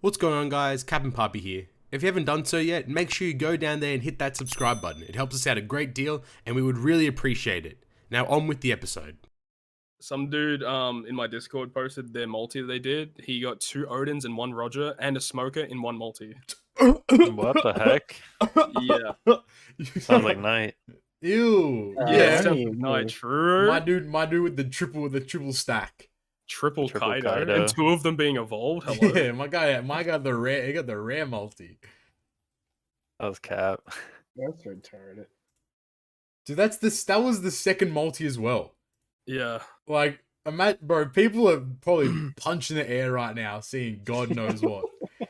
What's going on, guys? Captain Poppy here. If you haven't done so yet, make sure you go down there and hit that subscribe button. It helps us out a great deal and we would really appreciate it. Now on with the episode. Some dude in my Discord posted their multi that they did. He got 2 Odins and 1 Roger and a Smoker in 1 multi. What the heck? Yeah. Sounds like night. Ew. Yeah, Yeah. sounds like night. True. My dude with the triple stack. Triple Kaido. Kaido. And 2 of them being evolved. Hello. Yeah, my guy got the rare. He got the rare multi. That was cap. That's retarded. Dude, that was the second multi as well. Yeah. Like, bro, people are probably punching the air right now, seeing God knows what.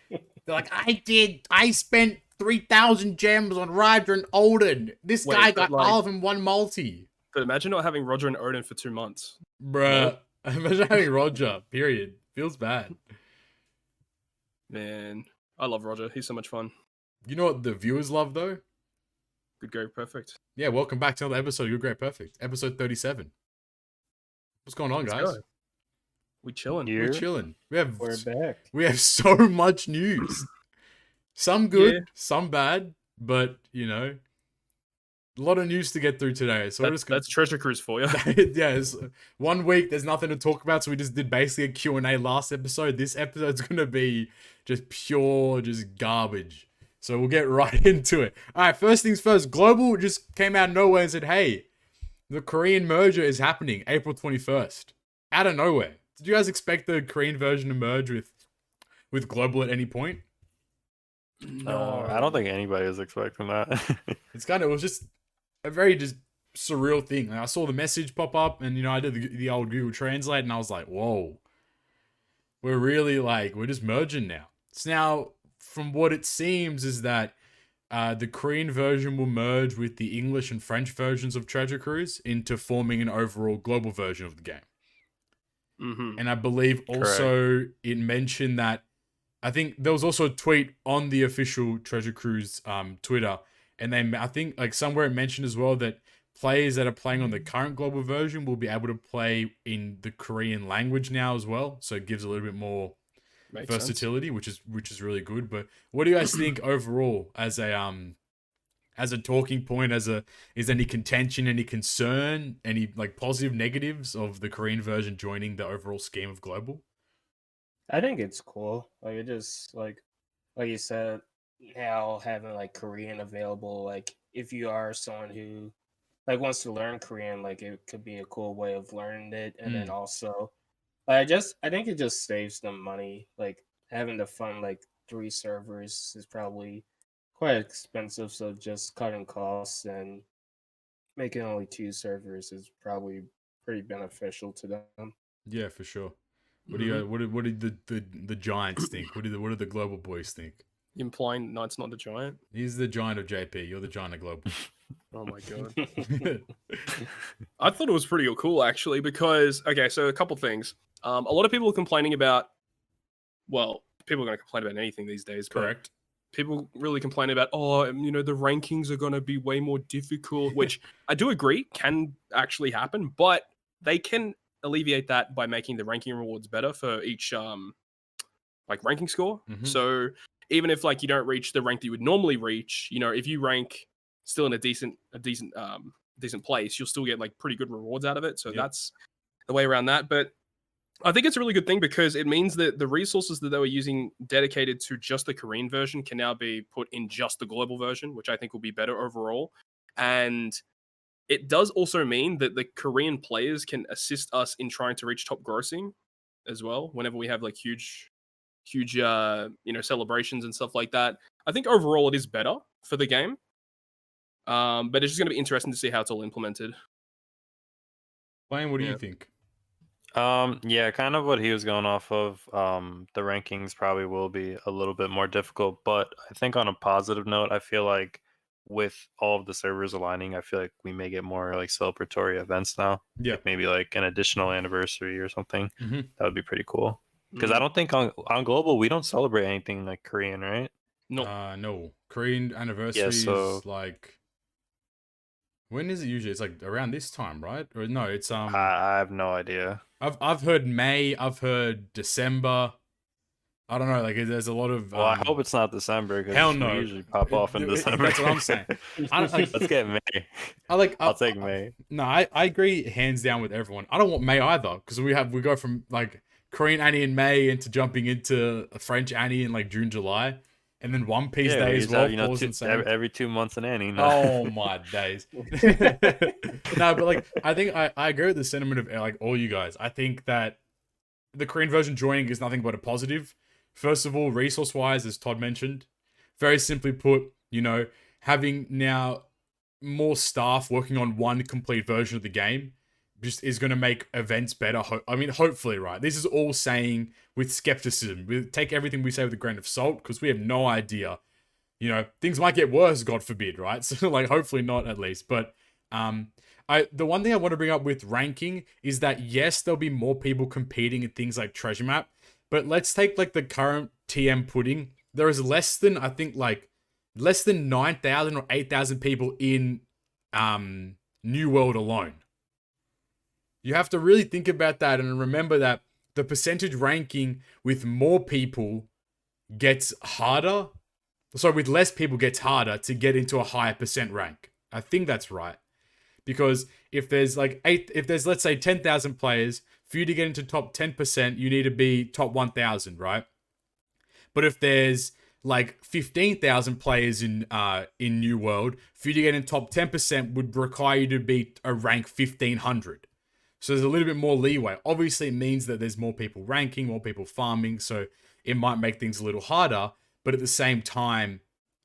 They're like, I spent 3,000 gems on Roger and Odin. This Wait, guy but got like- all of them one multi. But imagine not having Roger and Odin for 2 months. Bruh. Imagine having Roger, period. Feels bad. Man. I love Roger. He's so much fun. You know what the viewers love, though? Good go. Perfect. Yeah, welcome back to another episode of You're Great Perfect. Episode 37. What's going on, Let's guys? go. We chilling. You- We're chilling. We're back. We have so much news. Some good, Yeah. some bad, but, you know, a lot of news to get through today. So we're That's, just gonna... that's Treasure Cruise for you. Yeah, it's 1 week, there's nothing to talk about, so we just did basically a Q&A last episode. This episode's going to be just pure, just garbage. So we'll get right into it. All right, first things first, Global just came out of nowhere and said, hey, the Korean merger is happening April 21st. Out of nowhere. Did you guys expect the Korean version to merge with Global at any point? No. I don't think anybody was expecting that. It was just a very just surreal thing. Like, I saw the message pop up and, you know, I did the old Google Translate and I was like, whoa, we're just merging now. So now, from what it seems is that the Korean version will merge with the English and French versions of Treasure Cruise into forming an overall global version of the game. Mm-hmm. And I believe also it mentioned that, I think there was also a tweet on the official Treasure Cruise Twitter, and I think like somewhere it mentioned as well that players that are playing on the current global version will be able to play in the Korean language now as well. So it gives a little bit more Makes sense. versatility, which is really good. But what do you guys think overall as a talking point? Is any contention, any concern, any like positive negatives of the Korean version joining the overall scheme of global? I think it's cool. Like it just like you said, now having like Korean available, like if you are someone who like wants to learn Korean, like it could be a cool way of learning it. And then also I think it just saves them money. Like having to fund like 3 servers is probably quite expensive, so just cutting costs and making only 2 servers is probably pretty beneficial to them. Yeah, for sure. What do you what did the Giants think? What do the global boys think? You implying Knight's not the giant? He's the giant of JP. You're the giant of global. Oh my god. I thought it was pretty cool actually because okay, so a couple things. A lot of people are complaining about. Well, people are going to complain about anything these days. but Correct. People really complain about the rankings are going to be way more difficult, which I do agree can actually happen, but they can alleviate that by making the ranking rewards better for each like ranking score. Mhm. So even if like you don't reach the rank that you would normally reach, you know, if you rank still in a decent place, you'll still get like pretty good rewards out of it. So Yep. that's the way around that. But I think it's a really good thing because it means that the resources that they were using dedicated to just the Korean version can now be put in just the global version, which I think will be better overall. And it does also mean that the Korean players can assist us in trying to reach top grossing as well whenever we have like huge celebrations and stuff like that. I think overall it is better for the game. But it's just going to be interesting to see how it's all implemented. Wayne, what do Yeah. you think? Yeah, kind of what he was going off of. The rankings probably will be a little bit more difficult, but I think on a positive note, I feel like with all of the servers aligning, I feel like we may get more like celebratory events now. Yeah. Like maybe like an additional anniversary or something. Mhm. That would be pretty cool. Because I don't think on global we don't celebrate anything like Korean, right? No. No. Korean anniversary is like, when is it usually? It's like around this time, right? Or no, it's I have no idea. I've heard May, I've heard December. I don't know. Like, there's a lot of. Well, I hope it's not December because hell we no. usually pop off in December. That's what I'm saying. I don't, like, Let's get May. I'll take May. No, I agree hands down with everyone. I don't want May either because we go from like Korean Annie in May into jumping into French Annie in like June, July, and then One Piece Day as well. Every 2 months an Annie. No. Oh my days. No, but like I think I agree with the sentiment of like all you guys. I think that the Korean version joining is nothing but a positive. First of all, resource wise, as Todd mentioned, very simply put, having now more staff working on one complete version of the game just is going to make events better. Hopefully, right? This is all saying with skepticism. We take everything we say with a grain of salt because we have no idea. Things might get worse, God forbid, right? So, like, hopefully not at least. But the one thing I want to bring up with ranking is that yes, there'll be more people competing in things like Treasure Map. But let's take like the current TM pudding. There is less than 9,000 or 8,000 people in New World alone. You have to really think about that and remember that the percentage ranking with more people gets harder. So with less people gets harder to get into a higher percent rank. I think that's right. Because if there's let's say 10,000 players, for you to get into top 10%, you need to be top 1,000, right? But if there's like 15,000 players in New World, for you to get in top 10% would require you to be a rank 1,500. So there's a little bit more leeway. Obviously, it means that there's more people ranking, more people farming, so it might make things a little harder. But at the same time,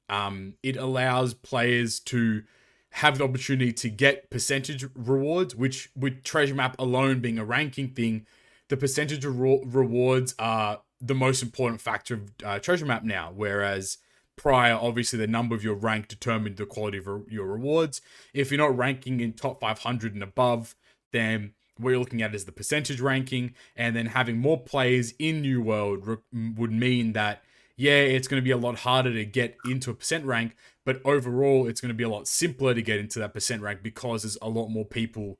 it allows players to have the opportunity to get percentage rewards, which with Treasure Map alone being a ranking thing, the percentage rewards are the most important factor of Treasure Map now. Whereas prior, obviously, the number of your rank determined the quality of your rewards. If you're not ranking in top 500 and above, then what you're looking at is the percentage ranking. And then having more players in New World would mean that, yeah, it's going to be a lot harder to get into a percent rank, but overall, it's going to be a lot simpler to get into that percent rank because there's a lot more people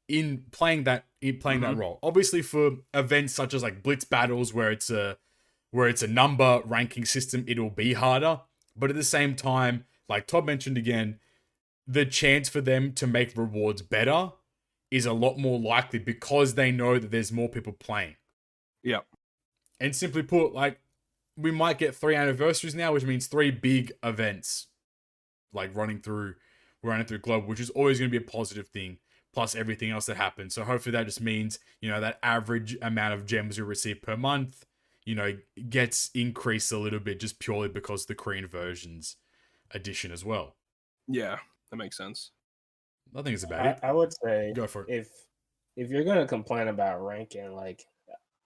in playing that role. Obviously, for events such as like Blitz battles, where it's a number ranking system, it'll be harder. But at the same time, like Todd mentioned again, the chance for them to make rewards better is a lot more likely because they know that there's more people playing. Yeah. And simply put, like, we might get 3 anniversaries now, which means 3 big events, like running through Global, which is always going to be a positive thing, plus everything else that happens. So hopefully that just means, that average amount of gems you receive per month, gets increased a little bit just purely because the Korean version's addition as well. Yeah, that makes sense. I think it's about it. I would say Go for it. If you're gonna complain about ranking, like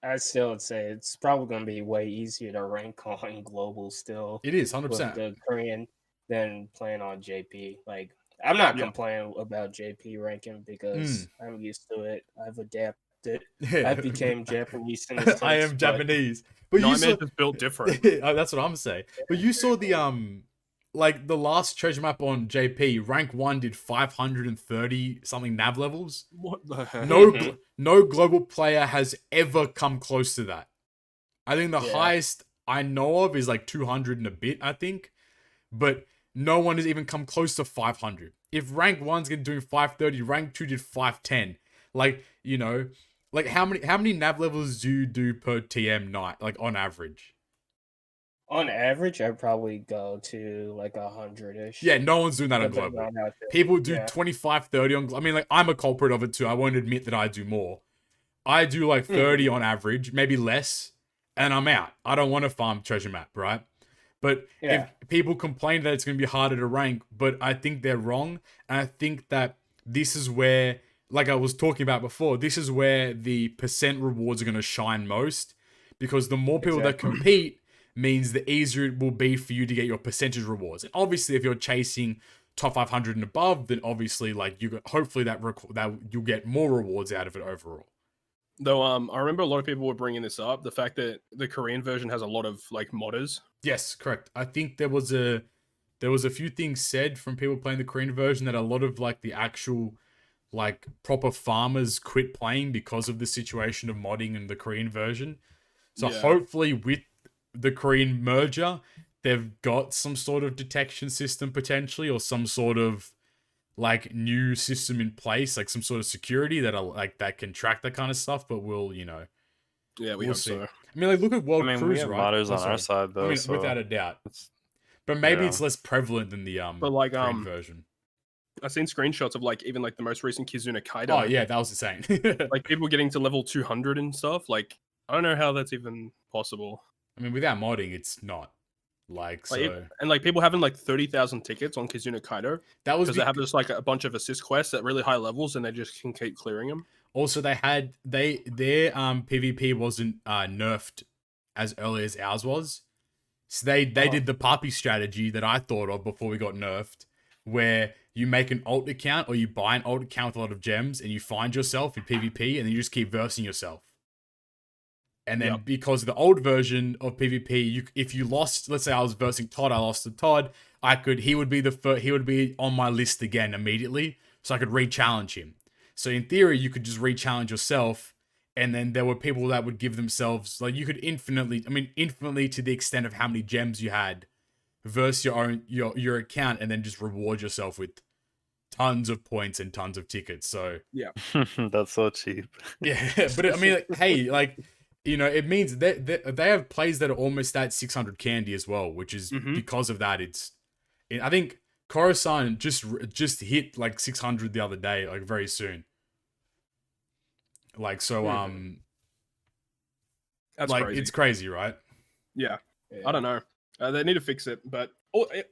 I still would say it's probably gonna be way easier to rank on Global still. It is 100%. With the Korean than playing on JP. Like I'm not complaining about JP ranking because I'm used to it. I've adapted. I became Japanese in a sense, I am Japanese. But no, you I meant it's built different. That's what I'm saying. But you saw the like the last Treasure Map on JP, rank 1 did 530 something nav levels. What the heck? No global player has ever come close to that. I think the highest I know of is like 200 and a bit, I think. But no one has even come close to 500. If rank 1's doing 530, rank 2 did 510. Like, like how many nav levels do you do per TM night, like on average? On average, I'd probably go to like 100-ish. Yeah, no one's doing that on Global. People do 25, 30 on... I mean, like, I'm a culprit of it too. I won't admit that I do more. I do like 30 on average, maybe less, and I'm out. I don't want to farm Treasure Map, right? But if people complain that it's going to be harder to rank, but I think they're wrong. And I think that this is where, like I was talking about before, this is where the percent rewards are going to shine most. Because the more people that compete means the easier it will be for you to get your percentage rewards. And obviously, if you're chasing top 500 and above, then obviously, like, hopefully that you'll get more rewards out of it overall. Though I remember a lot of people were bringing this up, the fact that the Korean version has a lot of like modders. Yes, correct. I think there was a few things said from people playing the Korean version that a lot of like the actual like proper farmers quit playing because of the situation of modding in the Korean version. So hopefully with the Korean merger, they've got some sort of detection system potentially, or some sort of like new system in place, like some sort of security that that can track that kind of stuff. But we'll, Yeah, we we'll hope see. so. I mean, like look at World I mean, Cruise, we have right? modders Oh, on sorry. our side though. I mean, so without a doubt. it's- But maybe yeah. it's less prevalent than the But like Korean version. I've seen screenshots of like even like the most recent Kizuna Kaido. Oh yeah, that was insane. Like people getting to level 200 and stuff. Like I don't know how that's even possible. I mean, without modding, it's not. Like, Like, so and like people having like 30,000 tickets on Kizuna Kaido that was because they have just like a bunch of assist quests at really high levels and they just can keep clearing them. also their PvP wasn't nerfed as early as ours was. So they did the puppy strategy that I thought of before we got nerfed, where you make an alt account or you buy an alt account with a lot of gems and you find yourself in PvP and then you just keep versing yourself. And then because of the old version of PvP, if you lost, let's say I was versing Todd, I lost to Todd, he would be on my list again immediately, so I could re-challenge him. So in theory, you could just re-challenge yourself, and then there were people that would give themselves, like, you could infinitely to the extent of how many gems you had, verse your account, and then just reward yourself with tons of points and tons of tickets. So That's so cheap. yeah, but I mean, like, hey, like, it means that they have plays that are almost at 600 candy as well, which is because of that. I think Coruscant just hit like 600 the other day, like very soon. Like, so That's like crazy. it's crazy, right? Yeah. I don't know. They need to fix it, but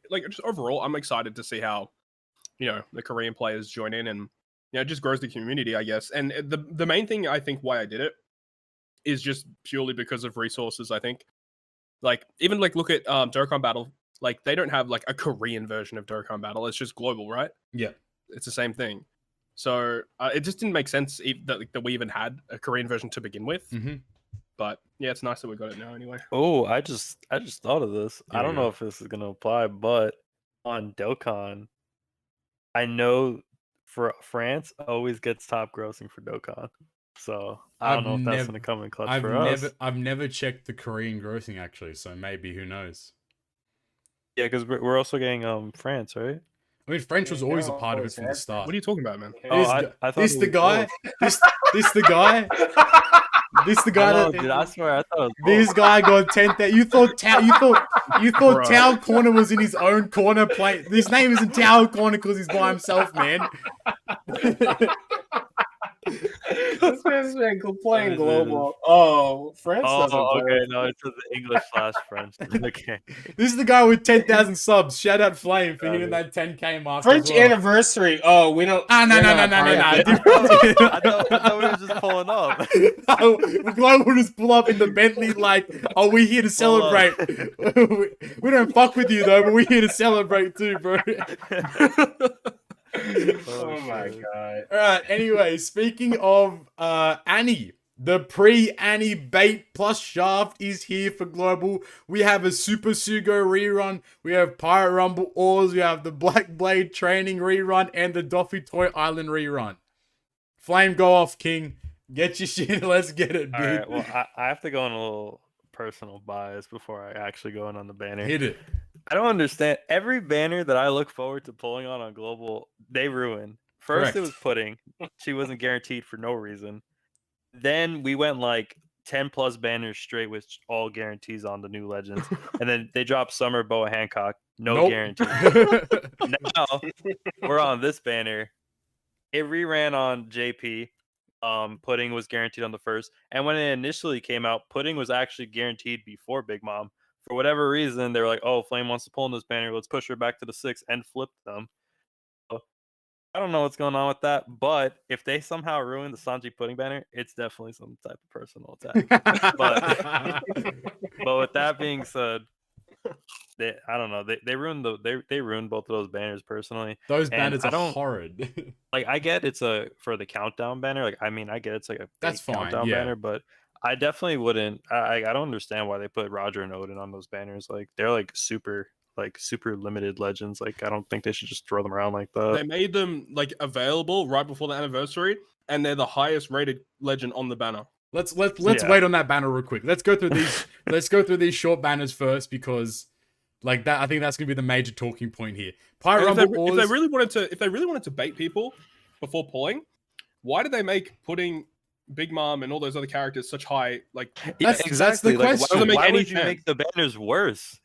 like just overall, I'm excited to see how the Korean players join in, and it just grows the community, I guess. And the main thing I think why I did it is just purely because of resources. I think, like, even like look at Dokkan Battle, like they don't have like a Korean version of Dokkan Battle. It's just global, right? Yeah. It's the same thing. So it just didn't make sense that we even had a Korean version to begin with. Mm-hmm. But yeah, it's nice that we got it now anyway. Oh, I just thought of this. Here I we don't go. know if this is gonna apply, but on Dokkan, I know for France always gets top grossing for Dokkan. So I don't know if that's gonna come in clutch for us. I've never checked the Korean grossing actually, so maybe who knows? Yeah, because we're also getting France, right? I mean, French was Yeah, always a no, part of it always from the had start. What are you talking about, man? Oh, I thought This it the was guy. both. This the guy. This the guy No, that. dude, I swear I thought it was This both. guy got 10,000. You thought Bro. Tao Corner was in his own corner play. His name isn't Tao Corner because he's by himself, man. This man's been playing This global. Oh, France doesn't Oh, play. okay, no, it's the English / French. Okay. This is the guy with 10,000 subs. Shout out Flame for Got hitting it. that 10K mark. French as well. anniversary. Oh, we don't. Ah, no, we're no, no, not no, part no, of no. it. I thought we were just pulling up. Global will just pull up in the Bentley like, oh, we're here to celebrate. We don't fuck with you though, but we're here to celebrate too, bro. Oh my shit. god. All right. Anyway, speaking of Annie, the pre-Annie bait plus shaft is here for global. We have a Super Sugo rerun. We have Pirate Rumble Ores. We have the Black Blade training rerun and the Doffy Toy Island rerun. Flame, go off, King. Get your shit. Let's get it, dude. All right, well, I have to go on a little personal bias before I actually go in on the banner. Hit it. I don't understand. Every banner that I look forward to pulling on global, they ruin. First, Correct. it was Pudding. She wasn't guaranteed for no reason. Then we went like 10 plus banners straight with all guarantees on the new legends. And then they dropped Summer Boa Hancock. No Nope. guarantee. Now we're on this banner. It reran on JP. Pudding was guaranteed on the first. And when it initially came out, Pudding was actually guaranteed before Big Mom. For whatever reason, they were like, oh, Flame wants to pull in this banner. Let's push her back to the 6 and flip them. So, I don't know what's going on with that. But if they somehow ruin the Sanji Pudding banner, it's definitely some type of personal attack. But with that being said, I don't know. They ruined they ruined both of those banners personally. Those And banners I are don't- horrid. Like I get it's for the countdown banner. Like I mean I get it's like a That's fake fine, countdown yeah. banner, but I definitely wouldn't. I don't understand why they put Roger and Odin on those banners. Like they're like super limited legends. Like I don't think they should just throw them around like that. They made them like available right before the anniversary, and they're the highest rated legend on the banner. Let's Yeah. wait on that banner real quick. Let's go through these. Let's go through these short banners first because, like that, I think that's gonna be the major talking point here. Pirate And Rumble if they Oars. really wanted to bait people before pulling, why did they make putting Big Mom and all those other characters such high like? Yeah, That's the Like, question. Doesn't make why any would you sense. make the banners worse?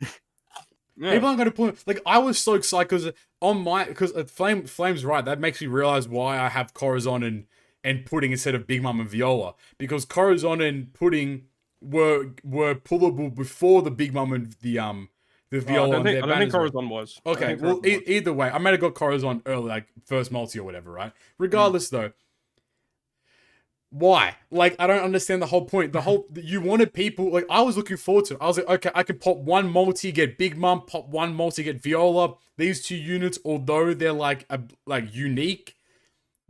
Yeah. People aren't gonna pull. Like I was so excited because on my because Flame's right. That makes me realize why I have Corazon and Pudding instead of Big Mom and Viola, because Corazon and Pudding were pullable before the Big Mom and the Viola. I don't think banners were. Corazon was. I Okay, think well, Corazon was. either way, I might have got Corazon early, like first multi or whatever, right? Regardless, though, why? Like, I don't understand the whole point. You wanted people, like, I was looking forward to it. I was like, okay, I can pop one multi, get Big Mom, pop one multi, get Viola. These two units, although they're like unique,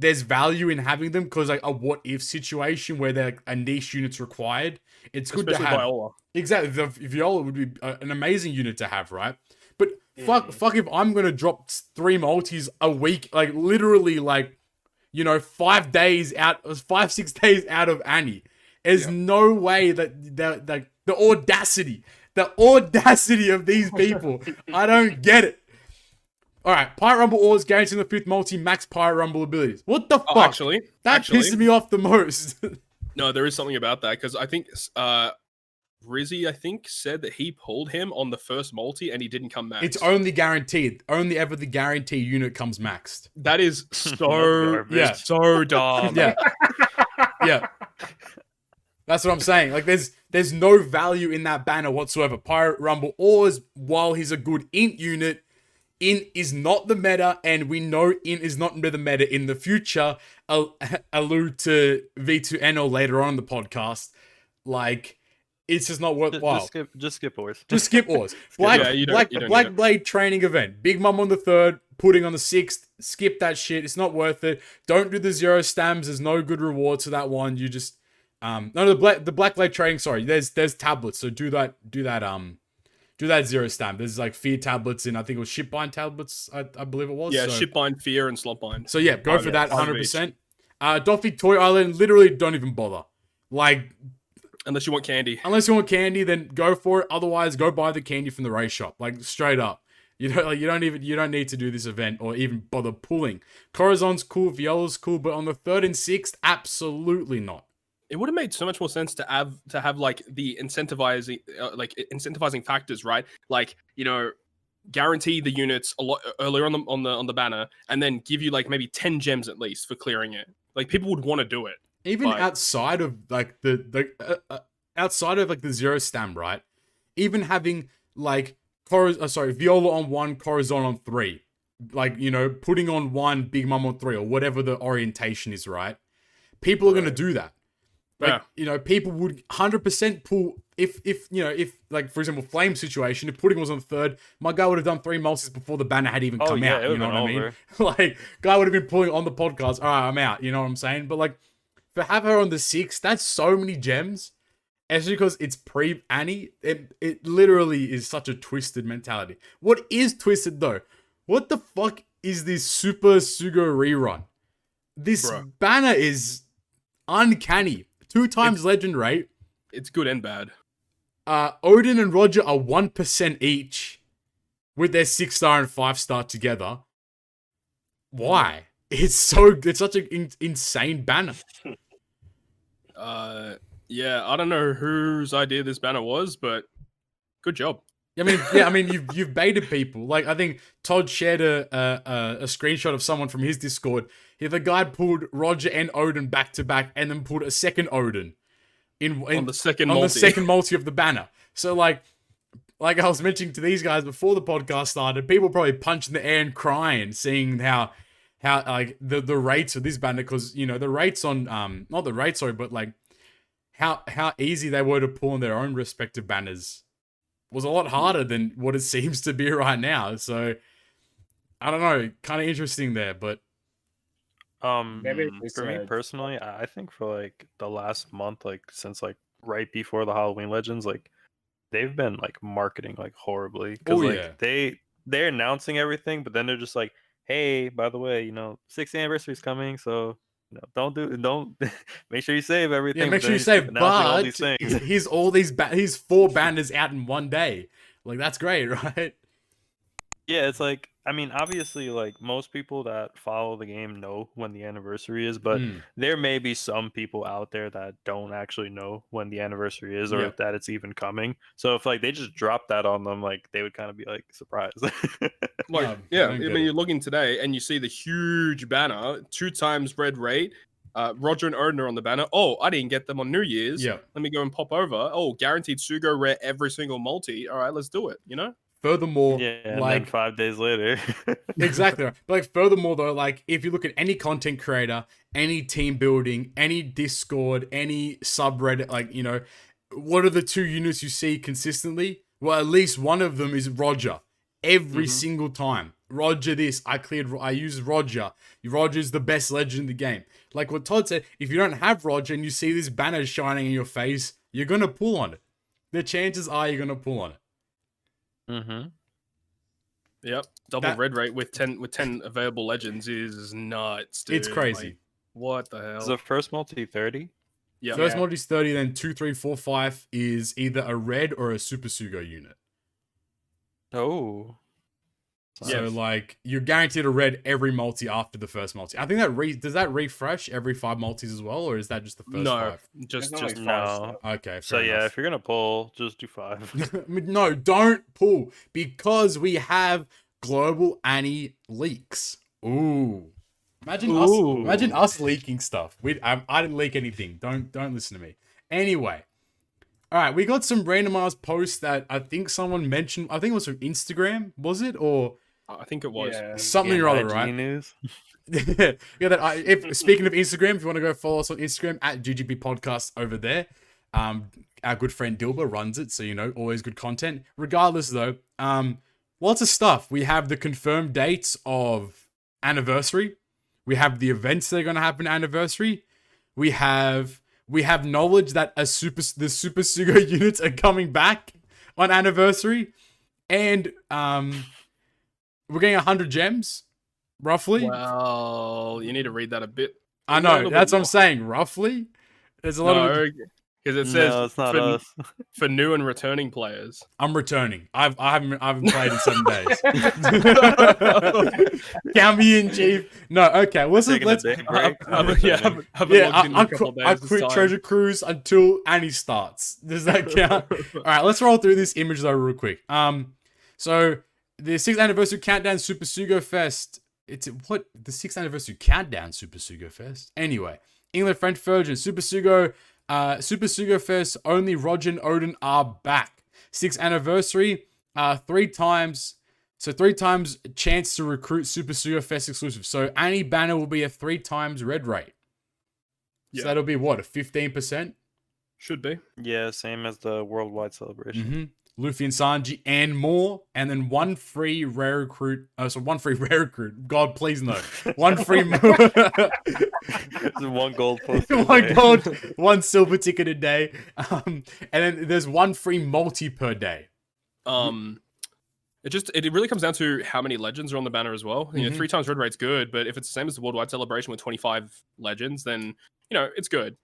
there's value in having them because like a what if situation where they're a niche unit's required. It's good Especially to have. Viola. Exactly, the Viola would be an amazing unit to have, right? But fuck if I'm gonna drop 3 multis a week, like literally, like 5 days out, 5-6 days out of Annie. There's no way that the audacity of these people, I don't get it. All right, Pirate Rumble Oars guaranteeing the 5th multi max Pirate Rumble abilities. What the fuck? Actually, that pisses me off the most. no, there is something about that because I think Rizzy, I think, said that he pulled him on the first multi and he didn't come max. It's only guaranteed. Only ever the guarantee unit comes maxed. That is so Yeah. so dumb. Yeah. Yeah. That's what I'm saying. Like, there's no value in that banner whatsoever. Pirate Rumble Oars, while he's a good int unit, int is not the meta, and we know int is not the meta in the future. Allude to V2NL later on in the podcast. Like, it's just not worthwhile. Just skip Oars. Just skip Oars. Black Yeah, you don't need it. Blade training event. Big Mom on the 3rd, Pudding on the 6th. Skip that shit. It's not worth it. Don't do the 0 stamps. There's no good rewards to that one. You just no, the Black Blade training. Sorry, there's tablets. So do that 0 stamp. There's like fear tablets and I think it was shipbind tablets. I believe it was. Yeah, so, shipbind, fear, and slotbind. So yeah, go Oh, for yeah, that either 100%. Doffy Toy Island. Literally, don't even bother. Like. Unless you want candy. Unless you want candy, then go for it. Otherwise, go buy the candy from the race shop. Like straight up. You don't need to do this event or even bother pulling. Corazon's cool, Viola's cool, but on the 3rd and 6th, absolutely not. It would have made so much more sense to have like the incentivizing factors, right? Like, guarantee the units a lot earlier on the banner, and then give you like maybe 10 gems at least for clearing it. Like people would want to do it. Even Like- outside of like outside of like the 0 stamp, right? Even having like Viola on 1, Corazon on 3, like putting on 1, Big Mom on 3, or whatever the orientation is, right? People are gonna do that. Like, people would 100% pull if like for example Flame situation. If Pudding was on 3rd, my guy would have done 3 multis before the banner had even come out. it You know would've what I been mean? Like guy would have been pulling on the podcast. All right, I'm out. You know what I'm saying? But like. To have her on the 6th, that's so many gems. Especially because it's pre-Annie. It literally is such a twisted mentality. What is twisted though? What the fuck is this Super Sugo rerun? This banner is uncanny. 2 times legend rate. It's good and bad. Odin and Roger are 1% each with their 6-star and 5-star together. Why? It's such an insane banner. Yeah, I don't know whose idea this banner was, but good job. I mean, you've baited people. Like I think Todd shared a screenshot of someone from his Discord. The guy pulled Roger and Odin back to back, and then pulled a second Odin on the second multi of the banner. So like I was mentioning to these guys before the podcast started, people probably punching the air and crying, seeing how like the rates of this banner, because the rates on not the rates, sorry, but like how easy they were to pull on their own respective banners was a lot harder than what it seems to be right now. So I don't know, kind of interesting there, but for me personally, I think for like the last month, like since like right before the Halloween Legends, like they've been like marketing like horribly because they're announcing everything, but then they're just like, hey, by the way, 6th anniversary is coming, so don't make sure you save everything. Yeah, make but sure you then save. keep announcing all But these things. he's 4 banners out in one day. Like that's great, right? Yeah, it's like, I mean, obviously, like most people that follow the game know when the anniversary is, but Mm, there may be some people out there that don't actually know when the anniversary is or Yep. that it's even coming. So if like they just drop that on them, like they would kind of be like surprised. Like, I yeah, don't I get mean, it. you're looking today and you see the huge banner, 2 times red rate. Roger and Odin are on the banner. Oh, I didn't get them on New Year's. Yeah. Let me go and pop over. Oh, guaranteed Sugo rare every single multi. All right, let's do it. Furthermore, Yeah, and then like 5 days later. exactly. Right. But like furthermore though, like if you look at any content creator, any team building, any Discord, any subreddit, like what are the 2 units you see consistently? Well, at least one of them is Roger. Every Mhm. single time. Roger this. I use Roger. Roger's the best legend in the game. Like what Todd said, if you don't have Roger and you see this banner shining in your face, you're gonna pull on it. The chances are you're gonna pull on it. Mm-hmm. Yep. Double That- red rate with 10 available legends is nuts, dude. It's crazy. Like, what the Is hell? the first multi 30? Yeah. First mod is 30, then 2, 3, 4, 5 is either a red or a Super Sugo unit. Oh. So Yes. like you're guaranteed a red every multi after the first multi. I think that does that refresh every 5 multis as well, or is that just the first No, 5? just There's only just five no. stuff. Okay. So fair yeah, enough. if you're gonna pull, just do 5. I mean, no, don't pull because we have global Annie leaks. Ooh. Imagine us leaking stuff. I didn't leak anything. Don't listen to me. Anyway. All right, we got some randomized posts that I think someone mentioned. I think it was from Instagram, was it? Or I think it was. Yeah. something or other, right? News. Yeah, if speaking of Instagram, if you want to go follow us on Instagram at GGB Podcast over there, our good friend Dilber runs it, so always good content. Regardless, though, lots of stuff. We have the confirmed dates of anniversary. We have the events that are going to happen anniversary. We have knowledge that the Super Sugo units are coming back on anniversary, and we're getting 100 gems. Roughly. Well, you need to read that a bit. I a know. little That's bit what I'm saying. Roughly. There's a lot of. No, because it says No, it's not for, us. for new and returning players. I'm returning. I haven't played in 7 days. Count me in, Chief. No, okay. Let's Taking a let's. day break. Haven't logged in in I a couple quit, days I this quit time. Treasure Cruise until Annie starts. Does that count? All right, let's roll through this image though real quick. So the 6th anniversary countdown Super Sugo Fest. It's what the 6th anniversary countdown Super Sugo Fest. Anyway, England French version Super Sugo Fest. Only Roger and Odin are back. 6th anniversary. 3 times. So 3 times chance to recruit Super Sugo Fest exclusive. So Annie banner will be a 3 times red rate. Yeah. So that'll be what, a 15%? Should be. Yeah, same as the worldwide celebration. Mm-hmm. Luffy and Sanji and more, and then 1 free rare recruit. So 1 free rare recruit. God, please no. 1 free. 1 gold post. 1 gold, 1 silver ticket a day, and then there's 1 free multi per day. It really comes down to how many legends are on the banner as well. Mhm. 3 times red rate's good, but if it's the same as the worldwide celebration with 25 legends, then it's good.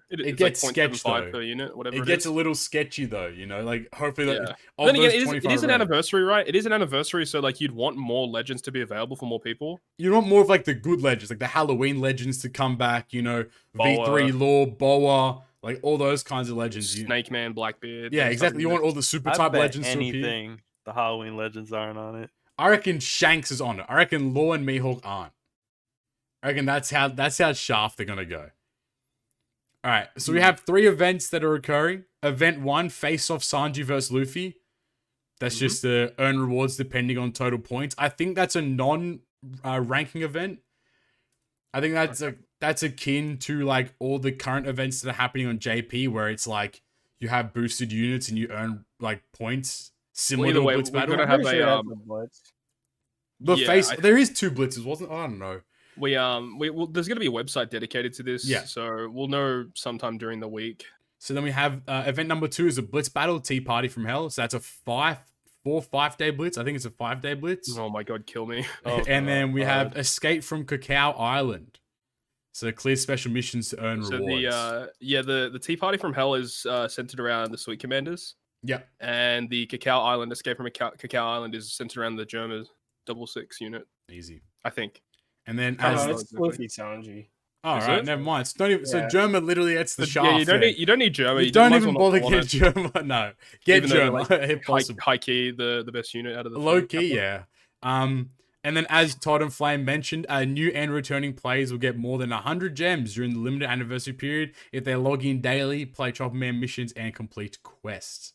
It's gets like sketched, 0.75 though. per unit, whatever It it gets is. a little sketchy though, like hopefully Yeah. that. But then again, it is 25 an red. anniversary, right? It is an anniversary, so like you'd want more legends to be available for more people. You want more of like the good legends, like the Halloween legends to come back. Boa. V3 Law, Boa, like all those kinds of legends. Snake Man, Blackbeard. Yeah, those exactly. You types of want all the super I type bet legends to appear. anything the Halloween legends aren't on it. I reckon Shanks is on it. I reckon Law and Mihawk aren't. I reckon that's how shaft they're gonna go. All right, so we have 3 events that are occurring. Event 1, Face Off Sanji versus Luffy. That's just to earn rewards depending on total points. I think that's a non-ranking event. I think that's akin to like all the current events that are happening on JP, where it's like you have boosted units and you earn like points similar either to way, a Blitz we're battle. gonna have I'm pretty sure a, that's the Blitz. The Yeah, face there is 2 blitzes, wasn't? I don't know. there's gonna be a website dedicated to this. Yeah. So we'll know sometime during the week. So then we have event number 2 is a Blitz battle, Tea Party from Hell. So that's a 5-day blitz. I think it's a 5-day blitz. Oh my god, kill me. And then we have Escape from Cacao Island. So clear special missions to earn So rewards. the Tea Party from Hell is centered around the Sweet Commanders, Yep. and the Cacao Island Escape from Cacao Island is centered around the Germa 66 unit. Easy. I think. And then Can't as remember. it's Luffy Sanji. all Is right, it? never mind. It's not even so Yeah. Germa literally gets the shaft. Yeah, you don't need Germa. You don't might as even well bother not get call it. Germa. No, get Even though they're, Germa like, if possible. High key, the best unit out of the Low three. key, yeah. And then as Todd and Flame mentioned, new and returning players will get more than 100 gems during the limited anniversary period if they log in daily, play Chopper Man missions, and complete quests.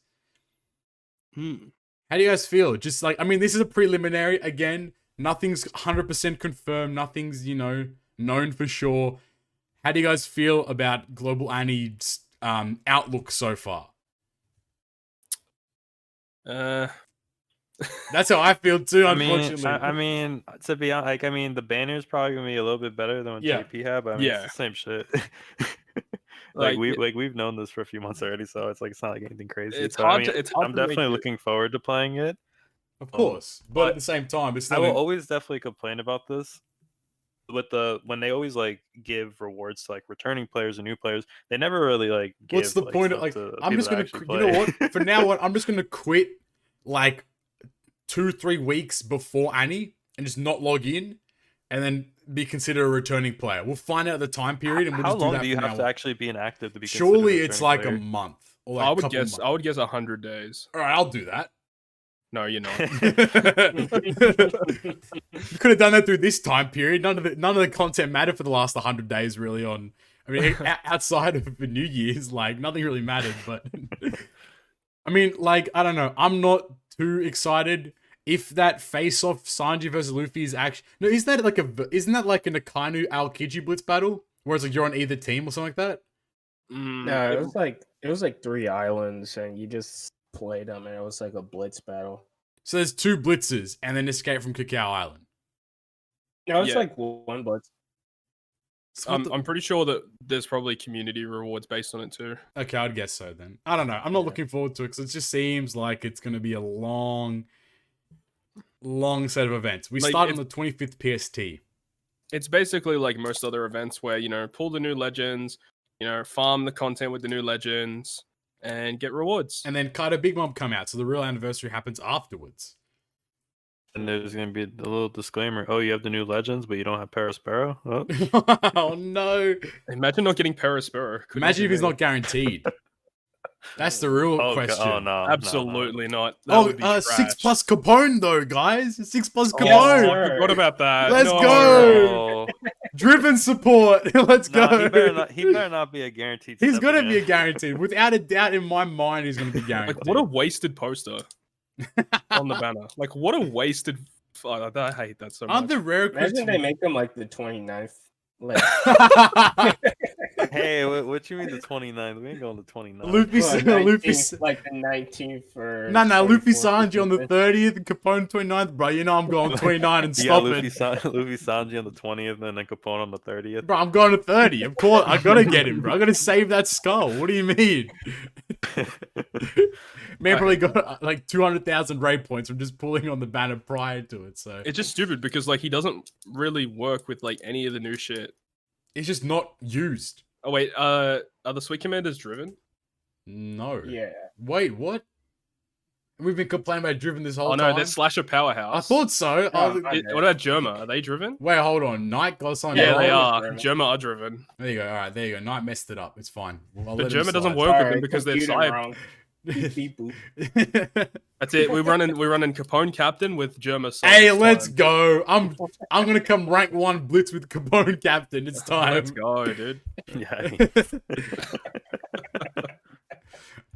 How do you guys feel? Just like, I mean, this is a preliminary. Again, nothing's 100% confirmed. Nothing's, known for sure. How do you guys feel about Global Annie's outlook so far? That's how I feel too, unfortunately. I mean, to be honest, like, I mean, the banner is probably gonna be a little bit better than what Yeah. JP had, but I mean, Yeah. it's the same shit. Like, we've known this for a few months already, so it's not like anything crazy. It's So, hard I mean, to- it's hard I'm to make definitely it- looking forward to playing it. Of course. But but at the same time, it's I still... will always definitely complain about this. When they always like give rewards to like returning players and new players, they never really like give. What's the point of, stuff like, to I'm just people gonna, that you know actually play. what? For now on, I'm just gonna quit like 2-3 weeks before Annie and just not log in, and then be considered a returning player. We'll find out the time period, and we'll How just do long that do you from have now to on. actually be inactive to be? Surely considered a it's like a returning month or like I a would couple guess. I would guess 100 days. All right, I'll do that. No, you're not. You could have done that through this time period. None of the content mattered for the last 100 days, really. I mean, outside of the New Year's, like nothing really mattered. But I mean, like, I don't know. I'm not too excited. If that face-off Sanji versus Luffy is actually isn't that like an Akainu Aokiji Blitz battle, where it's like you're on either team or something like that? No, it was like 3 islands, and you just played them, and it was like a blitz battle. So there's 2 blitzes and then Escape from Cacao Island. No, it's Yeah. like 1 blitz. So what the- I'm pretty sure that there's probably community rewards based on it too. Okay, I'd guess so then. I don't know. I'm not looking forward to it because it just seems like it's going to be a long set of events. We Like, start on the 25th PST. It's basically like most other events where, pull the new legends, farm the content with the new legends and get rewards. And then Kaido Big Mom come out. So the real anniversary happens afterwards. And there's gonna be a little disclaimer. Oh, you have the new legends, but you don't have Paraspero. Oh. Oh, no. Imagine not getting Perispero. Could Imagine if be he's me. not guaranteed. That's the real Oh, question. oh no, Absolutely not. That Oh, would be 6 trash. plus Capone, though, guys. 6 plus Yes, Capone. sir. I forgot about that. Let's No. go. Driven support. Let's go. He better not be a guaranteed. He's step going to be a again. guaranteed. Without a doubt in my mind, he's going to be guaranteed. Like, what a wasted poster on the banner. Like, what a wasted. I hate that so much. Aren't the rare Imagine they make them like the 29th. Like, Hey, what you mean the 29th? We ain't going to 29th. Luffy, well, Luffy, 19th, like the 19th for. no, Luffy 24th, Sanji on the 30th and Capone 29th, bro. You know I'm going 29 and You got stopping. Luffy Sanji on the 20th and then Capone on the 30th. Bro, I'm going to 30. Of course, I gotta get him, bro. I gotta save that skull. What do you mean? Man probably got like 200,000 raid points from just pulling on the banner prior to it. So It's just stupid because like he doesn't really work with like any of the new shit. it's just not used. Oh wait, are the Sweet Commanders driven? No. Yeah. Wait, what? We've been complaining about Driven this whole Oh no, time. they're Slasher Powerhouse. I thought so. Oh, What about Germa? Are they driven? Wait, hold on. Night got something Yeah, wrong? they always are. driven. Germa are driven. There you go. All right, there you go. Night messed it up. It's fine. I'll But let him Germa doesn't slide. work with them Sorry, because they're computer side. wrong. Beep, beep, boop. That's it. We're running Capone captain with Germa. side Hey, this let's time. go. I'm gonna come rank 1 blitz with Capone captain. It's time. Let's go, dude. Yeah.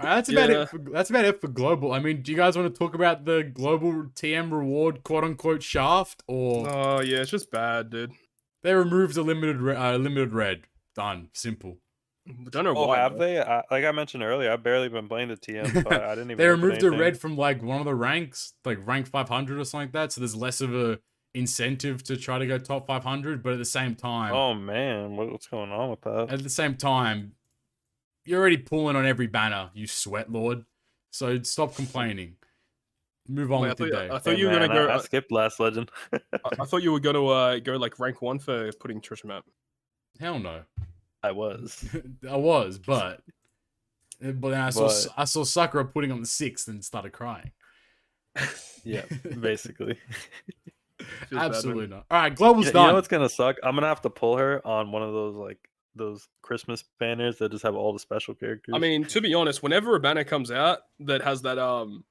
Alright, that's about Yeah. it. That's about it for global. I mean, do you guys want to talk about the global TM reward, quote unquote, shaft, or Oh yeah, it's just bad, dude. they removed the limited red? Done. Simple. Don't know Oh, why. have though. they? Like I mentioned earlier, I've barely been playing the TM, so I didn't even. They look at removed the anything. red from like one of the ranks, like rank 500 or something like that. So there's less of a incentive to try to go top 500. But at the same time, Oh man, what's going on with that? at the same time, you're already pulling on every banner, you sweat lord. So stop complaining. Move on Wait, with your day. I thought you were Man, gonna go. I skipped last legend. I thought you were gonna go like rank 1 for putting Trisha map. Hell no. I was. I was, but then I saw But- I saw Sakura putting on the 6th and started crying. Yeah, basically. Feels bad, man. Absolutely not. All right, global's You done. know what's gonna suck? I'm gonna have to pull her on one of those like those Christmas banners that just have all the special characters. I mean, to be honest, whenever a banner comes out that has that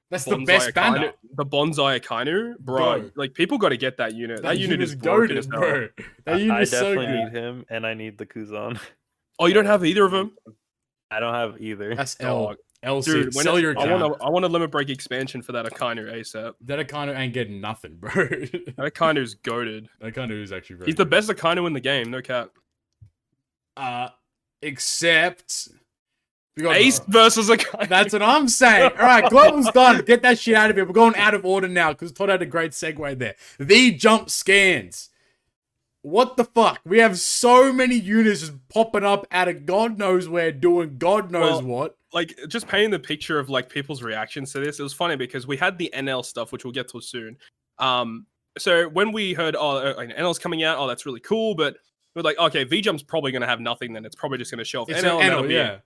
That's the Bonsai best banner. Akainu- the Bonsai Akainu, bro, Bro. like people got to get that unit. That unit is goated, broken as hell. bro. That I unit is so definitely good. need him, and I need the Kuzan. Oh, you don't have either of them, I don't have either. That's L. Dog. L dude. sell your I account. want a limit break expansion for that Akainu ASAP. That Akainu ain't getting nothing, bro. That Akainu's goaded. That Akainu is actually very He's the good. best Akainu in the game, no cap. Except we got Ace versus Akainu. That's what I'm saying. All right, global's done. Get that shit out of here. We're going out of order now because Todd had a great segue there. The jump scans. What the fuck? We have so many units just popping up out of God knows where, doing God knows Well, what. Like just painting the picture of like people's reactions to this. It was funny because we had the NL stuff, which we'll get to soon. So when we heard, NL's coming out, that's really cool, but we're like, okay, V-Jump's probably going to have nothing then. It's probably just going to show off It's NL. an And that'll NL, be yeah. it.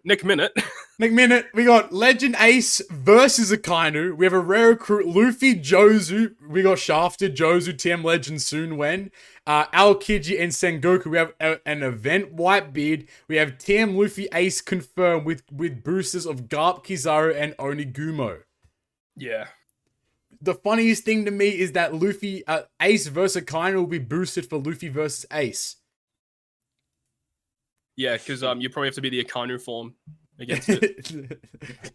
Next minute. Next minute, we got Legend Ace versus Akainu. We have a rare recruit, Luffy, Jozu. We got Shafted, Jozu, TM Legend soon when. Aokiji and Sengoku. We have an event Whitebeard. We have TM Luffy Ace confirmed with boosters of Garp, Kizaru, and Onigumo. Yeah. The funniest thing to me is that Luffy, Ace versus Akainu will be boosted for Luffy versus Ace. Yeah, because you probably have to be the Akainu form against it.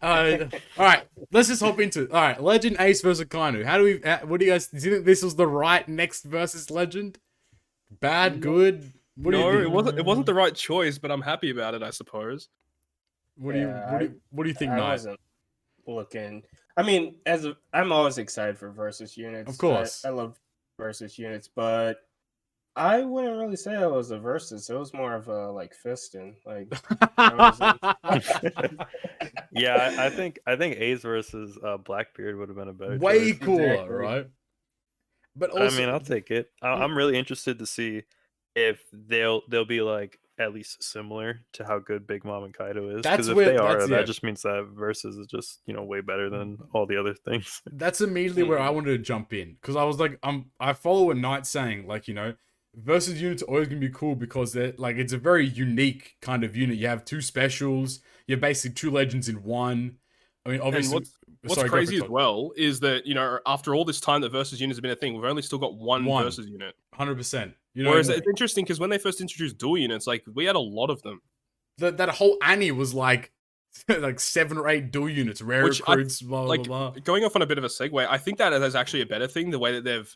All right, let's just hop into it. All right, Legend Ace versus Akainu. How do we? What do you guys? Do you think this was the right next versus Legend? Bad, good. What do you No, think? it wasn't the right choice, but I'm happy about it, I suppose. What do you? Yeah, What do you think, I Knight? wasn't looking. I mean, I'm always excited for versus units. Of course. I love versus units, but I wouldn't really say it was a versus. It was more of a like fisting. Like, Yeah, I think Ace versus Blackbeard would have been a better Way choice. cooler, Exactly. right? But also, I mean, I'll take it. I'm really interested to see if they'll be like at least similar to how good Big Mom and Kaido is. That's Because if where- they are, that's- yeah. that just means that versus is just way better than all the other things. that's immediately where I wanted to jump in because I was like, I follow a Knight saying like, versus units are always gonna be cool because they're like it's a very unique kind of unit. You have two specials. You have basically two legends in one. I mean, obviously, What's sorry, go for crazy it, as Todd. well is that, after all this time that versus units have been a thing, we've only still got one One. versus unit. 100%. Whereas it's interesting because when they first introduced dual units, like we had a lot of them. that whole Annie was like 7 or 8 dual units, rare Which I- recruits, blah, Like blah, blah. going off on a bit of a segue, I think that is actually a better thing. The way that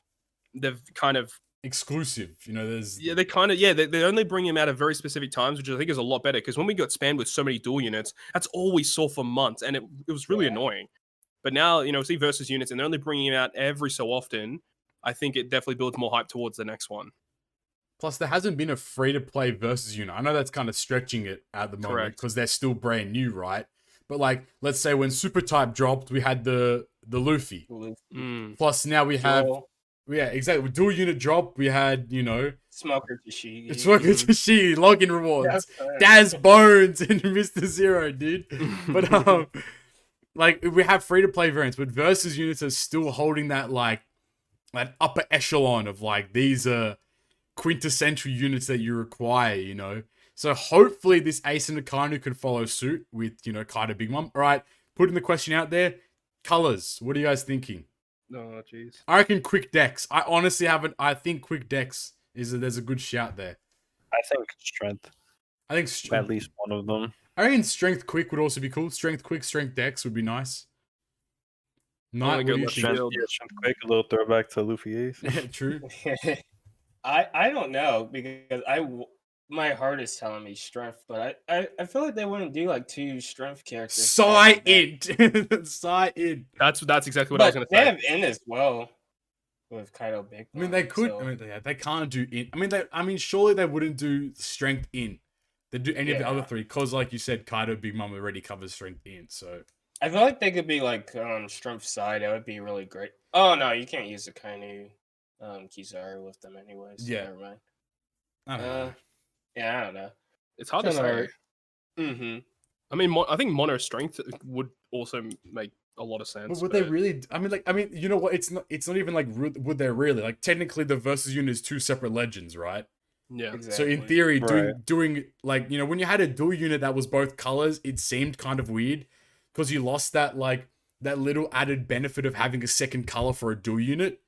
they've kind of Exclusive. There's they only bring him out at very specific times, which I think is a lot better. Because when we got spammed with so many dual units, that's all we saw for months, and it was really annoying. But now see versus units, and they're only bringing him out every so often. I think it definitely builds more hype towards the next one. Plus, there hasn't been a free-to-play versus unit. I know that's kind of stretching it at the moment Correct. because they're still brand new, right? But like, let's say when Super Type dropped, we had the Luffy. Plus, now we have exactly. With dual unit drop, we had Smoker Tashigi. it's working to see login rewards. Daz Bones and Mr. Zero, dude. But like we have free to play variants, but versus units are still holding that like that upper echelon of like these are quintessential units that you require, So hopefully this Ace and Akainu can follow suit with Kaido Big Mom. All right, putting the question out there. Colors. What are you guys thinking? Oh jeez. I reckon Quick Dex. I honestly haven't. I think Quick Dex there's a good shout there. I think strength, I think at least one of them. I reckon Strength Quick would also be cool. Strength Quick, Strength Dex would be nice. Knight, what do you left think? shield. Strength quick, a little throwback to Luffy Ace. Yeah, true. I don't know because my heart is telling me strength, but I feel like they wouldn't do like 2 strength characters. Psy Int. Psy Int. That's exactly what I was But going to they say. have in as well with Kaido Big. I mean, they could. So, I mean, they can't do Int. I mean, surely they wouldn't do Strength Int. They'd do any of the other 3 because, like you said, Kaido Big Mom already covers Strength Int. So I feel like they could be like strength side. That would be really great. Oh no, you can't use the Kainu Kizaru with them anyways. Yeah. Never mind. I don't know. Yeah, I don't know. It's hard to Kinda say. hard. Mm-hmm. I mean, I think mono strength would also make a lot of sense. But would they really? I mean, you know what? It's not. It's not even like. Would they really? Like, technically, the versus unit is two separate legends, right? Yeah. So Exactly. in theory, Right. doing like, you know, when you had a dual unit that was both colors, it seemed kind of weird because you lost that like that little added benefit of having a second color for a dual unit.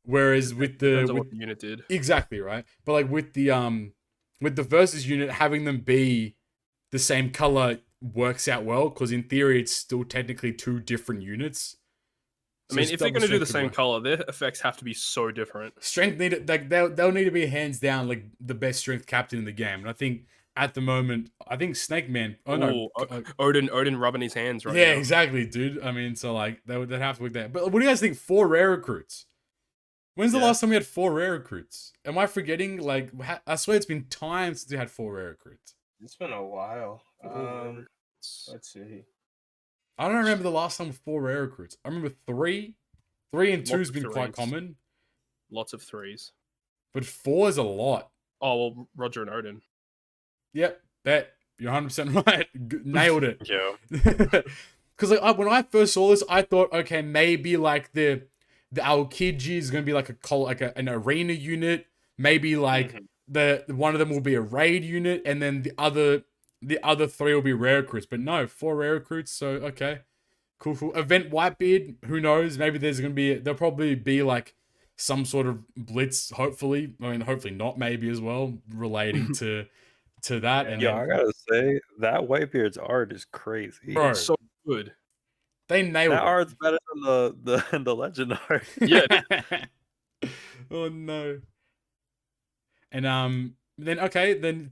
Whereas with Depends on the what the unit did. exactly right, but like with the versus unit, having them be the same color works out well because in theory it's still technically two different units. I mean, So if they're double going to do the strength could same work. color, their effects have to be so different. Strength needed like they'll need to be hands down like the best strength captain in the game, and I think at the moment I think Snake Man. Oh no, Ooh, Odin rubbing his hands right yeah, now. exactly, dude. I mean, so like they'd have to work that. But what do you guys think? 4 rare recruits. When's the Yeah. last time we had 4 rare recruits? Am I forgetting? Like, I swear it's been time since we had 4 rare recruits. It's been a while. Ooh, Let's see. I don't remember the last time with 4 rare recruits. I remember 3. 3 and Lots 2's of been quite threes. common, Lots of threes. but 4 is a lot. Oh well, Roger and Odin. Yep, bet you're 100% right. Nailed it. Yeah. Because like when I first saw this, I thought, okay, maybe like the Aokiji is gonna be like an arena unit. Maybe like Mhm. the one of them will be a raid unit, and then the other 3 will be rare recruits. But no, 4 rare recruits. So okay, cool. Event Whitebeard. Who knows? Maybe there'll probably be like some sort of blitz. Hopefully, I mean, hopefully not. Maybe as well relating to that. And Yo, then, I gotta say that Whitebeard's art is crazy. bro, So good. they nailed That it. art's better than the legend art. Yeah. Oh no. And then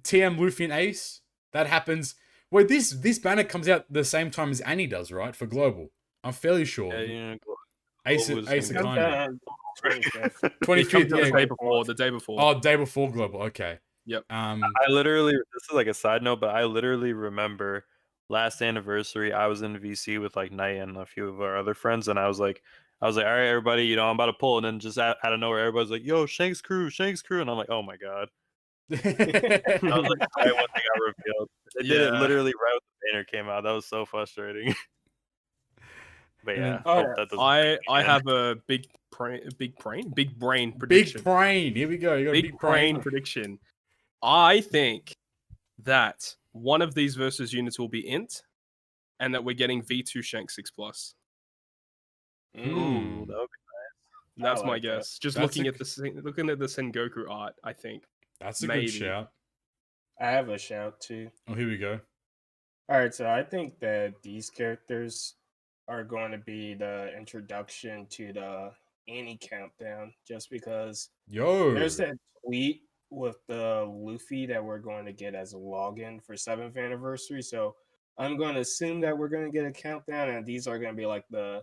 TM Luffy and Ace. That happens. Wait, this banner comes out the same time as Annie does, right? For global. I'm fairly sure. Yeah, you know, Ace Global is Ace gonna Akane. Countdown 25th. It 25th, comes out yeah. the day before. The day before. Oh, day before global. Okay. Yep. I literally, this is like a side note, but I literally remember last anniversary, I was in VC with like Knight and a few of our other friends, and I was like, all right, everybody, you know, I'm about to pull, and then just out of nowhere, everybody's like, yo, Shanks crew, and I'm like, oh my god. That was like right one thing I revealed. They did it Yeah. literally right when the banner came out. That was so frustrating. But And yeah, then- hope yeah. that doesn't I happen have a big brain Big prediction. brain. Here we go. You got a Big brain prediction. I think that one of these versus units will be int, and that we're getting V2 Shank 6+. again. Hmm. Ooh, that would be That's I my like that. guess. Just That's looking a at looking at the Sengoku art, I think. That's a Maybe. good shout. I have a shout too. Oh, here we go. All right, so I think that these characters are going to be the introduction to the Annie countdown, just because Yo. there's that tweet with the Luffy that we're going to get as a login for 7th anniversary. So I'm going to assume that we're going to get a countdown, and these are going to be like the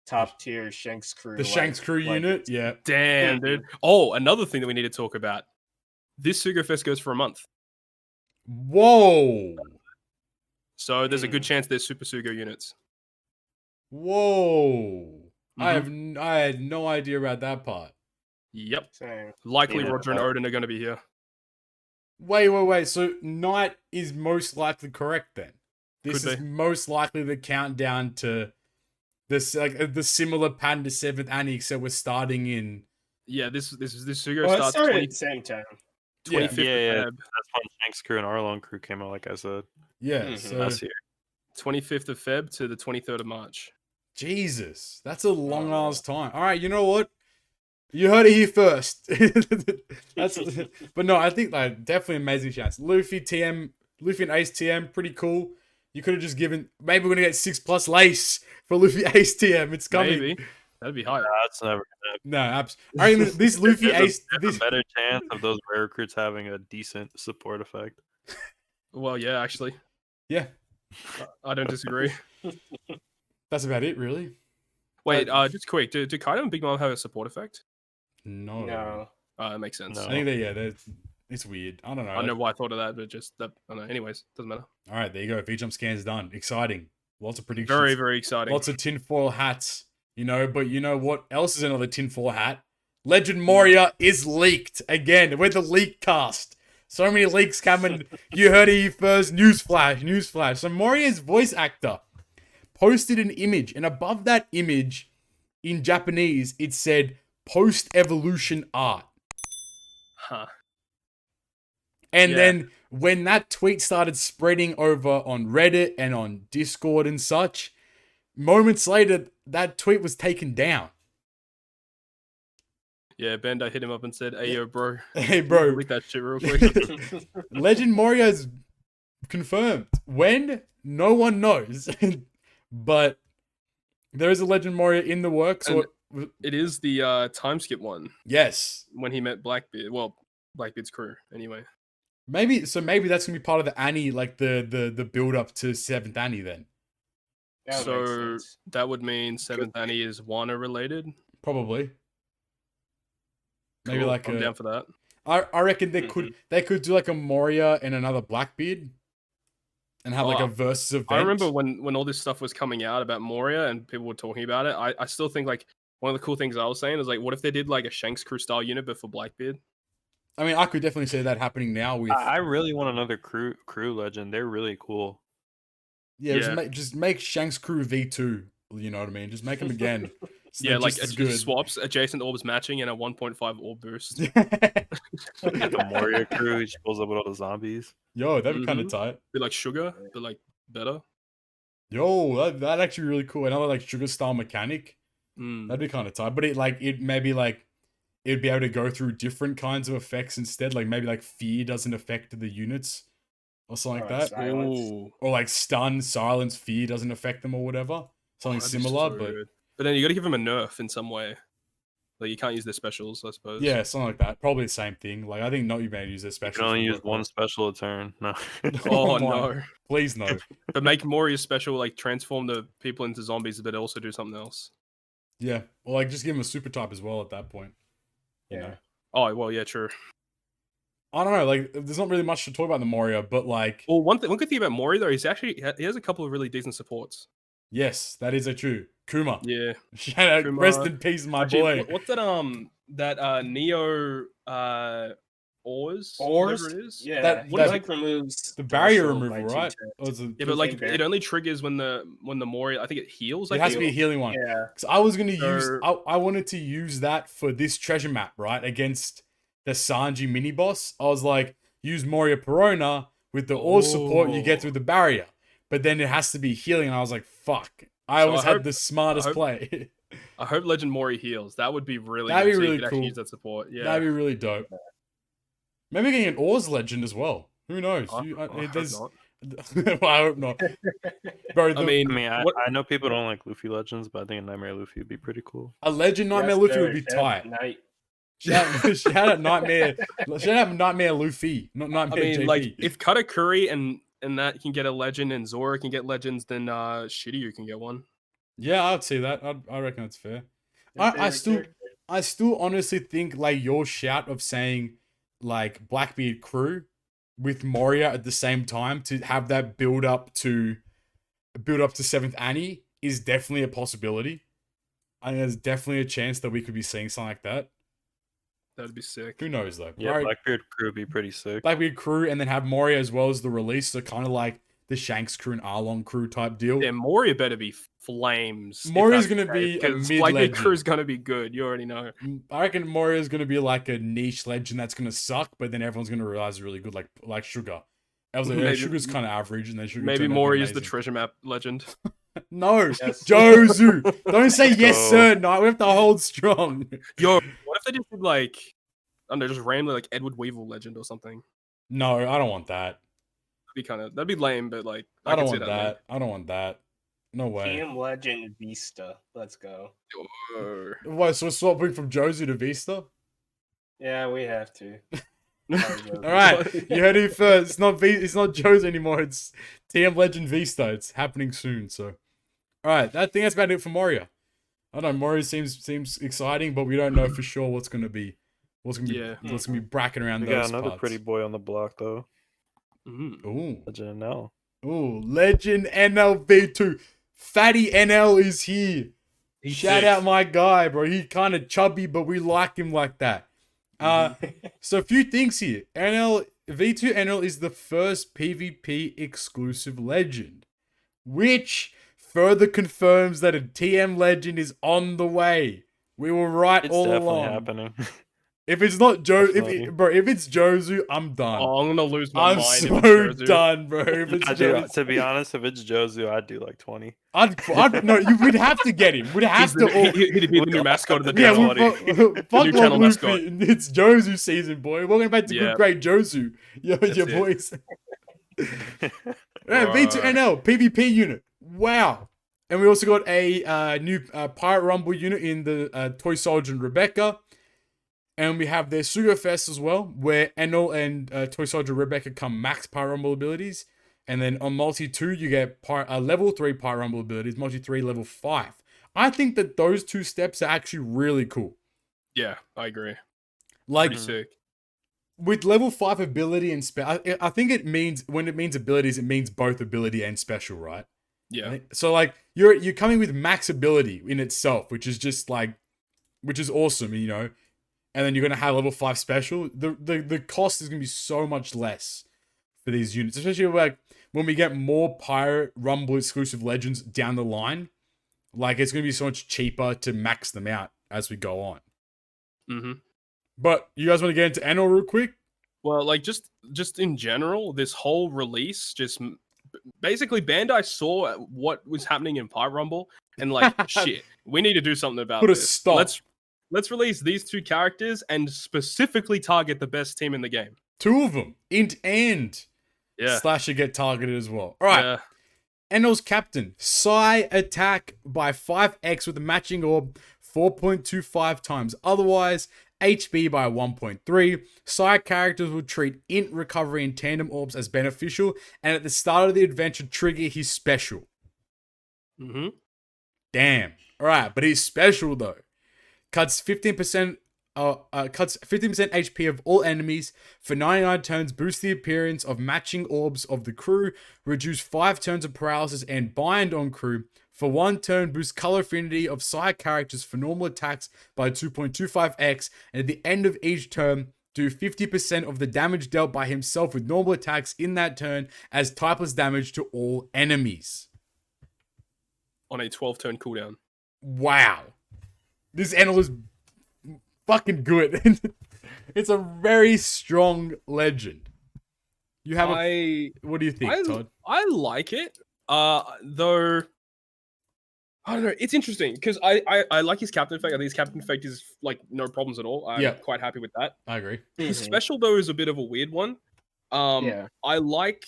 top tier Shanks crew. The Shanks crew unit. Yeah. Damn, dude. Oh, another thing that we need to talk about. This Sugo Fest goes for a month. Whoa. So there's a good chance there's Super Sugo units. Whoa. Mhm. I had no idea about that part. Yep. Same. Likely Yeah. Roger and Odin are going to be here. Wait. So Knight is most likely correct then. This Could is be. most likely the countdown to this like the similar pattern to 7th Annie, except we're starting in Yeah, this Sugo Well, it starts started 20, at the same time. 25th Yeah, yeah. of Feb. That's when Shanks crew and Arlong crew came out, like I said. yeah. Mhm. So Last year. 25th of Feb to the 23rd of March. Jesus, that's a long Oh. ass time. All right, you know what? You heard it here first. That's, but no, I think like definitely amazing chance. Luffy and Ace TM, pretty cool. You could have just given. Maybe we're gonna get 6+ lace for Luffy Ace TM. It's coming. Maybe. That'd be hype. That's never gonna happen. No, I mean this Luffy There's Ace. There's a better chance of those rare recruits having a decent support effect. Well, yeah, actually. Yeah, I don't disagree. that's about it, really. Wait, just quick. Do Kaido and Big Mom have a support effect? No, No. That makes sense. No. I think it's weird. I don't know. I don't know why I thought of that, but just that. I don't know. Anyways, doesn't matter. All right, there you go. V-Jump scan's done. Exciting. Lots of predictions. Very, very exciting. Lots of tinfoil hats, you know, but you know what else is another tinfoil hat? Legend Moria is leaked again. We're the leak cast. So many leaks coming. You heard it here first. Newsflash, newsflash. So Moria's voice actor posted an image, and above that image, in Japanese, it said post-evolution art. Huh. And Yeah. then when that tweet started spreading over on Reddit and on Discord and such, moments later, that tweet was taken down. Yeah, Bandai hit him up and said, "Hey, yo, bro, Hey, bro, delete that shit real quick." Legend Moria is confirmed. When? No one knows. But there is a Legend Moria in the works. And- Or, It is the time skip one yes. when he met Blackbeard. Well, Blackbeard's crew, anyway. Maybe that's gonna be part of the Annie, like the build up to 7th Annie then. That would make So sense. that would mean 7th Annie is Wano related. Probably. Maybe Cool, like I'm a down for that. I reckon they Mm-hmm. could do like a Moria and another Blackbeard and have like Oh, a versus event. I remember when all this stuff was coming out about Moria and people were talking about it. I still think like one of the cool things I was saying is like, what if they did like a Shanks crew style unit but for Blackbeard? I mean, I could definitely see that happening now with I really want another crew legend. They're really cool. yeah, Yeah. Just make Shanks Crew V2. You know what I mean? Just make them again. So Yeah, they're like just as it good. just swaps adjacent orbs matching and a 1.5 orb boost. Get the Moria crew. He just pulls up with all the zombies. Yo, that'd be kind of Mhm. tight. Be like Sugar, but like better. Yo, that'd actually be really cool. Another like sugar style mechanic. Mm. That'd be kind of tight. But it maybe like it'd be able to go through different kinds of effects instead. Like maybe like fear doesn't affect the units or something like Alright, that. Silence. Ooh. Or like stun, silence, fear doesn't affect them or whatever. Something That'd be similar, so but good. But then you got to give them a nerf in some way. Like you can't use their specials, I suppose. yeah, something like that. Probably the same thing. Like I think not you may use their You special. can only use one special a turn. No. Oh Oh my. no! Please no. But make Moria special, like transform the people into zombies, but also do something else. Yeah. Or like just give him a super type as well at that point. You Yeah. know. Oh well, yeah, true. I don't know, like there's not really much to talk about in the Moria, but like Well, one good thing about Moria though, he has a couple of really decent supports. yes, that is a true. Kuma. Yeah. Shout out, Kuma. rest in peace, my Actually, boy. what's that Neo Oars? Oars? Whatever it is. Yeah, That- he that- like removes the barrier threshold removal, by right? 2 Or is it, Yeah, but like Same bear. it only triggers when the Moria. I think it heals. it Like has to be a healing one. Yeah. Because I was gonna use, So- I wanted to use that for this treasure map, right, against the Sanji mini boss. I was like, use Moria Perona with the ore support you get Oh. through the barrier, but then it has to be healing. And I was like, fuck. I So always I had hope- the smartest I hope- play. I hope Legend Moria heals. That would be really. That'd good, be so really you could actually cool. use that support. Yeah. That'd be really dope. Maybe getting an Oars legend as well. Who knows? I hope There's- not. well, I hope not. Bro, I mean, I mean, what- I know people don't like Luffy legends, but I think a Nightmare Luffy would be pretty cool. a legend Nightmare Yes, Luffy sir. would be Shout out tight. Night. Shout out Nightmare. Shout out Nightmare Luffy, not I Nightmare mean, JP. like if Katakuri and that can get a legend, and Zora can get legends, then Shiryu can get one. Yeah, I'd see that. I reckon that's fair. Your I favorite still- character. I still honestly think like your shout of saying like Blackbeard crew with Moria at the same time to have that build up to 7th Annie is definitely a possibility. I think there's definitely a chance that we could be seeing something like that. That'd be sick. Who knows though? Yeah, Right? Blackbeard crew would be pretty sick. Blackbeard crew and then have Moria as well as the release, so kind of like the Shanks crew and Arlong crew type deal. Yeah, Moria better be flames. if Moria's that's gonna the be case, a 'cause mid Blackbeard legend. crew's gonna be good. You already know. I reckon Moria's gonna be like a niche legend that's gonna suck, but then everyone's gonna realize it's really good, like Sugar. I was like, yeah, Maybe- Sugar's kind of average, and then Sugar. Maybe turned out to be Moria's the amazing. treasure map legend. No, Yes. Jozu. Don't say yes, go. sir. No, we have to hold strong. Yo, what if they just did like, I don't know, just randomly like Edward Weevil legend or something? No, I don't want that. That'd be lame, but like I don't can see want that. I don't want that. No way. Team Legend Vista. Let's go. Or- Why? So we're swapping from Jozu to Vista. Yeah, we have to. All right, you heard it first. It's not It's not Joe's anymore. It's TM Legend Vista. It's happening soon. So, all right, I think that's about it for Moria. I don't know. Moria seems exciting, but we don't know for sure what's gonna be. What's gonna be? Yeah. What's gonna be bracking around We those got another parts. pretty boy on the block though. Mhm. Ooh, Legend now. ooh, Legend NLV2. Fatty NL is here. He's Shout sick. out my guy, bro. He kind of chubby, but we like him like that. So a few things here. NL V2 Enel is the first PvP exclusive legend, which further confirms that a TM legend is on the way. We were right It's all definitely along. happening. If it's not Definitely. if it's Jozu, I'm done. Oh, I'm gonna lose my I'm mind. so if it's Jozu. done, bro. If it's I do, Jozu, to be honest, if it's Jozu, I'd do like 20. I'd no, you would have to get him. We'd have He's to. the, he'd be the new mascot of the Yeah, channel. fuck new Lord channel Luffy. mascot. It's Jozu season, boy. Welcome back to Yeah. Good Great Jozu. Your it. boys. Yeah, V2NL PvP unit. Wow. And we also got a new Pirate Rumble unit in the Toy Soldier and Rebecca. And we have their Sugar Fest as well, where Enel and Toy Soldier Rebecca come max Pirate Rumble abilities. And then on Multi 2, you get level 3 Pirate Rumble abilities, Multi 3 level 5. I think that those two steps are actually really cool. Yeah, I agree. Like, Pretty sick. with level 5 ability and I think it means, when it means abilities, it means both ability and special, right? Yeah. So like you're coming with max ability in itself, which is just like, which is awesome, you know. And then you're gonna have level 5 special. The cost is gonna be so much less for these units, especially like when we get more Pirate Rumble exclusive legends down the line. Like it's gonna be so much cheaper to max them out as we go on. Mm-hmm. But you guys want to get into Enel real quick? Well, like just in general, this whole release basically Bandai saw what was happening in Pirate Rumble and like shit, we need to do something about Put a this. stop. Let's release these two characters and specifically target the best team in the game. 2 of them, Int and Yeah. Slasher get targeted as well. All right. Yeah. Enel's captain, Psy attack by 5x with a matching orb 4.25 times. Otherwise, HP by 1.3. Psy characters will treat Int recovery and tandem orbs as beneficial, and at the start of the adventure, trigger his special. Mm-hmm. Damn. All right, but he's special though. Cuts 15% HP of all enemies for 99 turns, boost the appearance of matching orbs of the crew, reduce 5 turns of paralysis and bind on crew. For 1 turn, boost color affinity of Psy characters for normal attacks by 2.25x, and at the end of each turn, do 50% of the damage dealt by himself with normal attacks in that turn as typeless damage to all enemies. On a 12-turn cooldown. Wow. This Enel is fucking good. It's a very strong legend. You have what do you think, Todd? I like it. Though I don't know. It's interesting because I like his captain effect. I think his captain effect is like no problems at all. I'm quite happy with that. I agree. His special though is a bit of a weird one. I like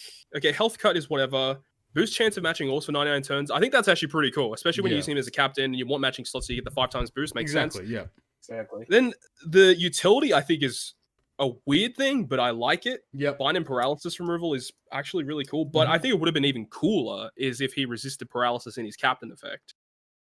health cut is whatever. Boost chance of matching orbs for 99 turns. I think that's actually pretty cool, especially when you're using him as a captain and you want matching slots so you get the 5 times boost. Makes sense. Yeah. Exactly. Then the utility I think is a weird thing, but I like it. Yep. Bind and paralysis removal is actually really cool, but I think it would have been even cooler is if he resisted paralysis in his captain effect.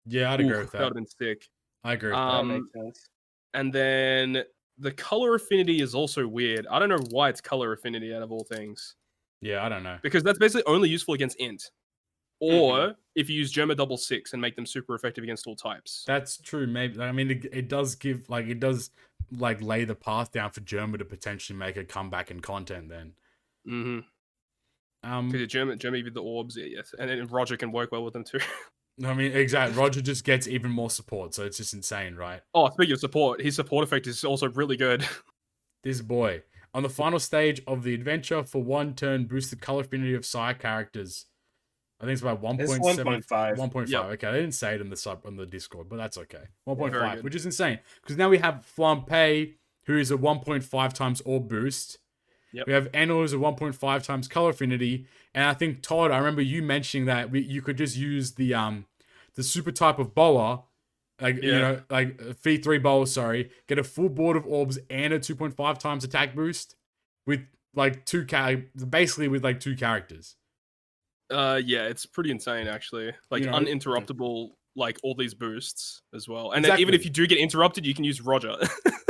Yeah, I'd agree with that. That would have been sick. I agree with That makes sense. And then the color affinity is also weird. I don't know why it's color affinity out of all things. Yeah, I don't know. Because that's basically only useful against Int. Or if you use Germa 6 and make them super effective against all types. That's true. Maybe I mean it does give lay the path down for Germa to potentially make a comeback in content then. Because Germa with the orbs, yes, and then Roger can work well with them too. I mean, exactly. Roger just gets even more support, so it's just insane, right? Oh, speaking of support, his support effect is also really good. This boy. On the final stage of the adventure, for 1 turn, boost the color affinity of Psy characters. I think it's about 1.7. It's 1.5. 1.5. Yep. Okay, they didn't say it in the Discord, but that's okay. 1.5, Very good. which is insane. Because now we have Flampe, who is a 1.5 times orb boost. Yep. We have Enel, who's a 1.5 times color affinity. And I think, Todd, I remember you mentioning that you could just use the super type of Boa, V3 Boa, sorry, get a full board of orbs and a 2.5 times attack boost with like basically with like 2 characters. Yeah, it's pretty insane actually. Like uninterruptible, like all these boosts as well. And then even if you do get interrupted, you can use Roger.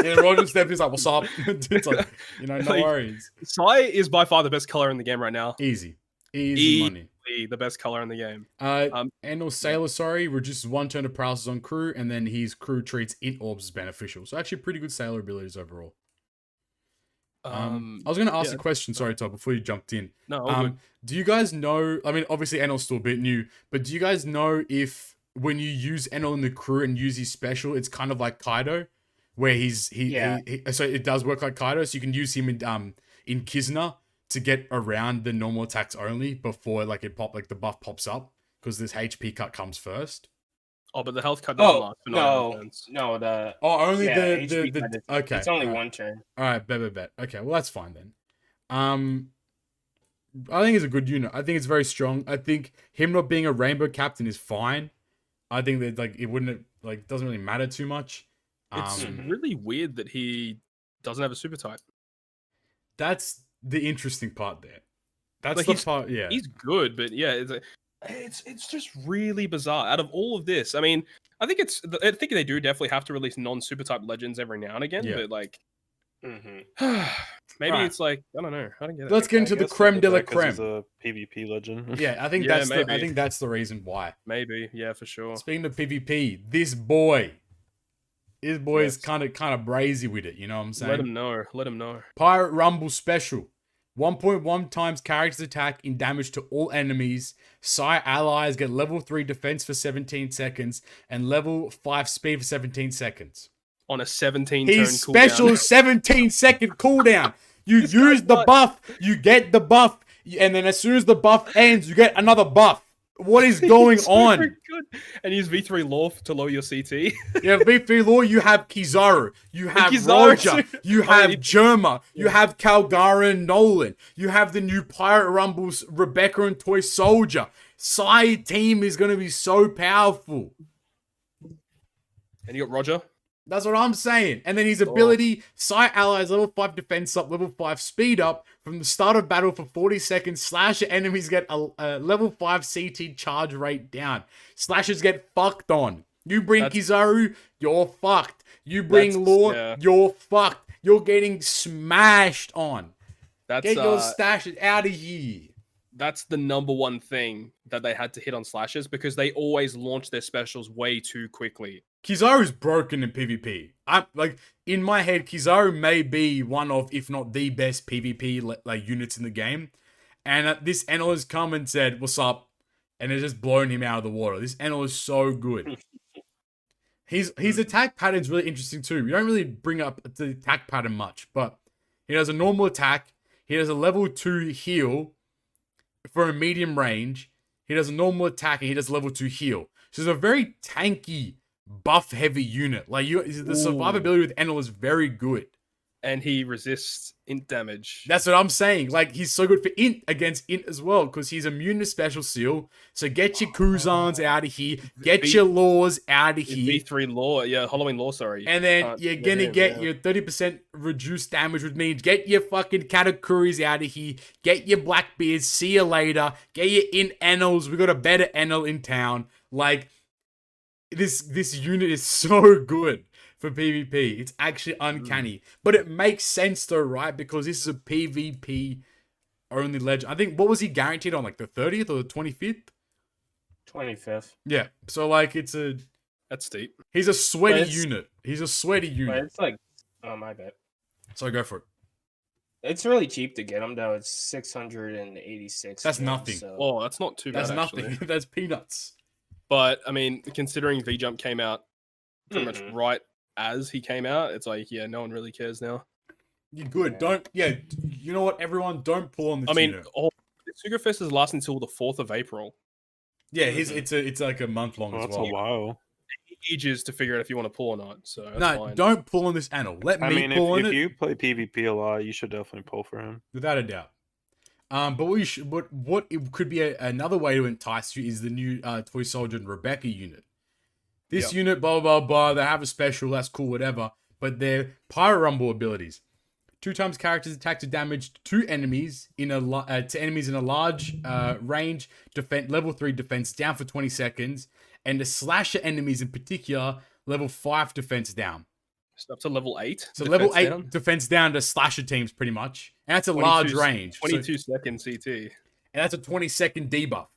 Yeah, Roger Step is like, what's up? It's like, no worries. Psy is by far the best color in the game right now. Easy money. The best color in the game. Enel Sailor, sorry, reduces 1 turn of paralysis on crew, and then his crew treats Int orbs as beneficial. So actually pretty good Sailor abilities overall. I was going to ask yeah. a question, sorry, Todd, before you jumped in. No, all good. Do you guys know, I mean, obviously Enel's still a bit new, but do you guys know if when you use Enel in the crew and use his special, it's kind of like Kaido, where so it does work like Kaido, so you can use him in Kizuna to get around the normal attacks only before like the buff pops up, because this HP cut comes first. Oh, but the health cut doesn't last for 9 turns. no, the Only yeah, the HP cut is- okay. it's only alright. one turn. All right, bet. Okay, well that's fine then. I think it's a good unit. I think it's very strong. I think him not being a rainbow captain is fine. I think that like it wouldn't like doesn't really matter too much. It's really weird that he doesn't have a super type. That's the interesting part there. That's Like, the part. Yeah, He's good, but yeah, it's just really bizarre. Out of all of this, I mean, I think they do definitely have to release non-super type legends every now and again, Yeah. but like Mm-hmm. maybe Right. it's like I don't know. I don't get it. Let's get into I the guess creme de la that 'cause he's creme. a PvP legend. Yeah, I think Yeah, I maybe. think that's the reason why. Maybe, yeah, for sure. Speaking of PvP, this boy is Yes. kind of brazy with it. You know what I'm saying? Let him know. Let him know. Pirate Rumble Special. 1.1 times character's attack in damage to all enemies. Psi allies get level 3 defense for 17 seconds and level 5 speed for 17 seconds. On a 17 turn His cooldown. special 17-second cooldown. You use the buff, you get the buff, and then as soon as the buff ends, you get another buff. What is going He's on? super good. And use V3 Law to lower your CT. You have V3 Law, you have Kizaru, you have Kizaru Roger, too. you have Germa, you have Calgara and Nolan, you have the new Pirate Rumbles, Rebecca and Toy Soldier. Psy team is going to be so powerful. And you got Roger. That's what I'm saying. And then his ability, Psy allies level 5 defense up, level 5 speed up from the start of battle for 40 seconds. Slasher enemies get a level 5 CT charge rate down. Slashers get fucked on. You bring Kizaru, you're fucked. You bring Law, you're fucked. You're getting smashed on. Get your stashes out of here. That's the number one thing that they had to hit on Slashers, because they always launch their specials way too quickly. Kizaru's broken in PvP. In my head, Kizaru may be one of, if not the best PvP like units in the game. And this Enel has come and said, "What's up?" and has just blown him out of the water. This Enel is so good. His attack pattern's really interesting too. We don't really bring up the attack pattern much, but he has a normal attack. He has a level 2 heal for a medium range. He does a normal attack and he does level 2 heal. So it's a very tanky, buff heavy unit. Like the survivability with Enel is very good. And he resists int damage. That's what I'm saying. Like, he's so good for int against int as well, because he's immune to special seal. So get your Kuzans out of here. Get your Laws out of here. V3 Law, Halloween Law, sorry. And then you're gonna get your 30% reduced damage, which means get your fucking Katakuris out of here. Get your Blackbeards. See you later. Get your int Enels. We got a better Enel in town. Like, this unit is so good for PvP. It's actually uncanny. But it makes sense though, right? Because this is a PvP only legend. I think, what was he guaranteed on? Like the 30th or the 25th? 25th. Yeah. So like That's steep. he's a sweaty unit. He's a sweaty But unit. it's like, oh my bad. So go for it. It's really cheap to get them though. It's 686. That's gems, nothing. So. Oh, that's not too That's bad, nothing. actually. That's peanuts. But, I mean, considering V-Jump came out pretty much Mhm. right as he came out, it's like, yeah, no one really cares now. You're good. You know what, everyone? Don't pull on this I mean, unit. Sugar Fest is lasting until the 4th of April. Yeah, it's like a month long Well, as that's well. a while. Ages to figure out if you want to pull or not. So that's No, fine. don't pull on this Anil. Let me I mean, pull on if it. you play PvP a lot, you should definitely pull for him. Without a doubt. But what it could be another way to entice you is the new Toy Soldier and Rebecca unit. This unit, blah, blah, blah, they have a special, that's cool, whatever. But they're Pyro Rumble abilities. 2 times characters attack to damage to enemies in a large range, level 3 defense down for 20 seconds. And the slasher enemies in particular, level 5 defense down. So up to level 8. So level 8 down. defense down to slasher teams pretty much. And that's a large range. 22 second CT. And that's a 20-second debuff.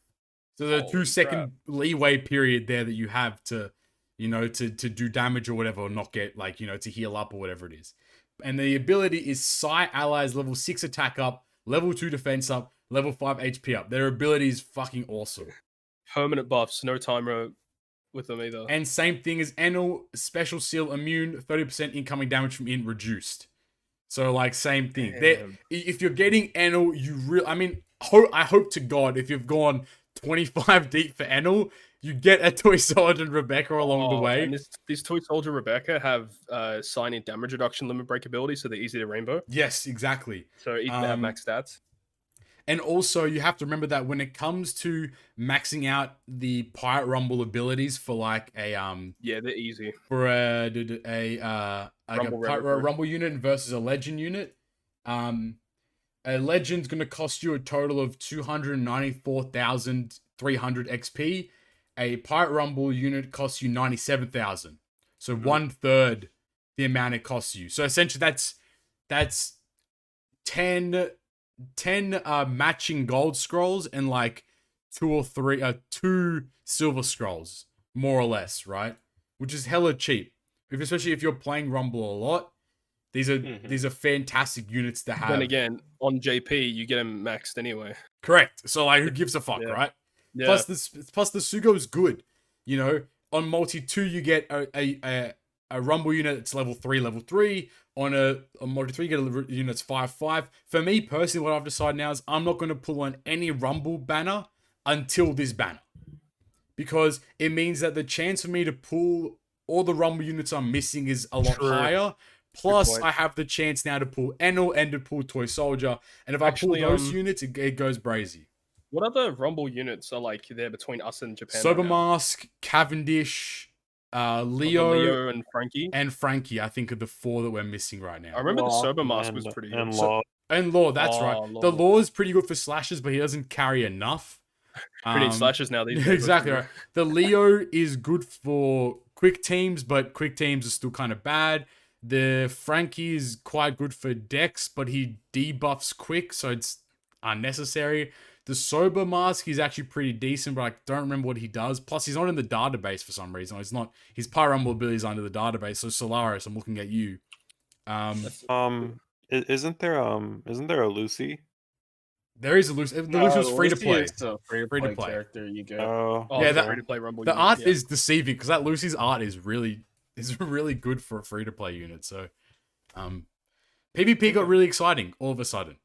So there's a Holy 2-second leeway period there that you have to, to do damage or whatever, or not get, to heal up or whatever it is. And the ability is Psy allies level 6 attack up, level 2 defense up, level 5 HP up. Their ability is fucking awesome. Permanent buffs, no timer with them either. And same thing as Enel, special seal immune, 30% incoming damage from int reduced. So like same thing. If you're getting Enel, I hope to God if you've gone 25 deep for Enel, you get a Toy Soldier and Rebecca along the way. And these Toy Soldier Rebecca have sign-in damage reduction limit break ability, so they're easy to rainbow. Yes, exactly. So even they have max stats. And also, you have to remember that when it comes to maxing out the Pirate Rumble abilities for like a they're easy for a Rumble unit versus a Legend unit, a Legend's gonna cost you a total of 294,300 XP. A Pirate Rumble unit costs you 97,000, so 1/3 the amount it costs you. So essentially, that's 10 matching gold scrolls and like 2 silver scrolls, more or less, right? Which is hella cheap. Especially if you're playing Rumble a lot, these are fantastic units to have. Then again, on JP, you get them maxed anyway. Correct. So like, who gives a fuck, right? Yeah. Plus the Sugo is good. You know, on multi 2 you get a Rumble unit that's level 3. On a multi 3 you get a unit that's 5/5. For me personally, what I've decided now is I'm not going to pull on any Rumble banner until this banner, because it means that the chance for me to pull all the Rumble units I'm missing is a lot higher. Plus, I have the chance now to pull Enel and to pull Toy Soldier, and if I pull those units, it goes brazy. What other Rumble units are like there between us and Japan? Sober Mask, Cavendish, Leo and Frankie. I think are the 4 that we're missing right now. I remember the Sober Mask was pretty good. And Law, that's right. Law. The Law is pretty good for slashes, but he doesn't carry enough. We need slashes now these days. Exactly right. The Leo is good for quick teams, but quick teams are still kind of bad. The Frankie is quite good for Dex, but he debuffs quick, so it's unnecessary. The Sober Mask, he's actually pretty decent, but I don't remember what he does. Plus, he's not in the database for some reason. He's not. His Pirate Rumble ability is under the database. So Solaris, I'm looking at you. Isn't there a Lucy? There is a Lucy. The Lucy was free to play. It's a free to play character you get. Yeah, free to play Rumble. The art is deceiving because that Lucy's art is really good for a free to play unit. So, PvP got really exciting all of a sudden.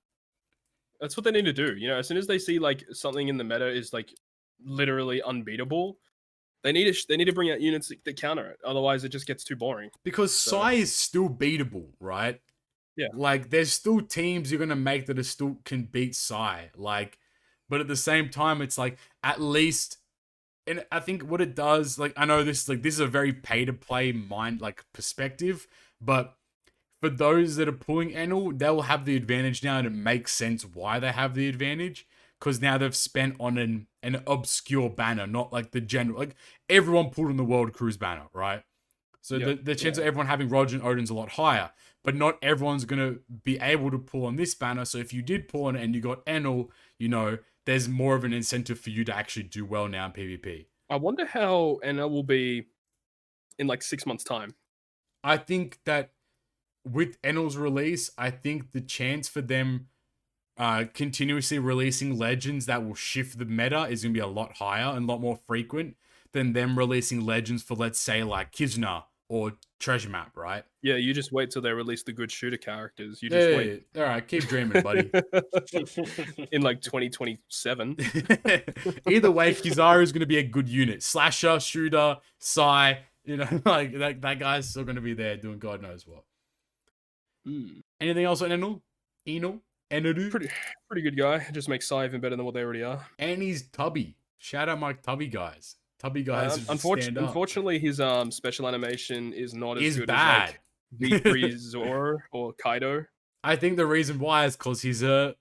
That's what they need to do. You know, as soon as they see like something in the meta is like literally unbeatable, they need to bring out units that counter it. Otherwise, it just gets too boring. Because Psy is still beatable, right? Yeah. Like, there's still teams you're gonna make that are still can beat Psy. Like, but at the same time, it's like at least, and I think what it does, like, I know this is a very pay to play perspective, but for those that are pulling Enel, they'll have the advantage now, and it makes sense why they have the advantage. Because now they've spent on an obscure banner, not like the general. Like, everyone pulled in the World Cruise banner, right? So the chance of everyone having Roger and Odin's a lot higher. But not everyone's going to be able to pull on this banner. So if you did pull on it and you got Enel, you know, there's more of an incentive for you to actually do well now in PvP. I wonder how Enel will be in like 6 months' time. I think that with Enel's release, I think the chance for them continuously releasing legends that will shift the meta is going to be a lot higher and a lot more frequent than them releasing legends for, let's say, like Kizuna or Treasure Map, right? Yeah, you just wait till they release the good shooter characters. You just wait. All right, keep dreaming, buddy. In like 2027. Either way, Kizaru is going to be a good unit. Slasher, shooter, Psy, you know, like that guy's still going to be there doing God knows what. Anything else on Enel? Enel? Pretty good guy. Just makes Psy even better than what they already are. And he's Tubby. Shout out my Tubby guys. Tubby guys. Unfortunately, his special animation is not as good bad. as like V3 Zoro or Kaido. I think the reason why is because he's a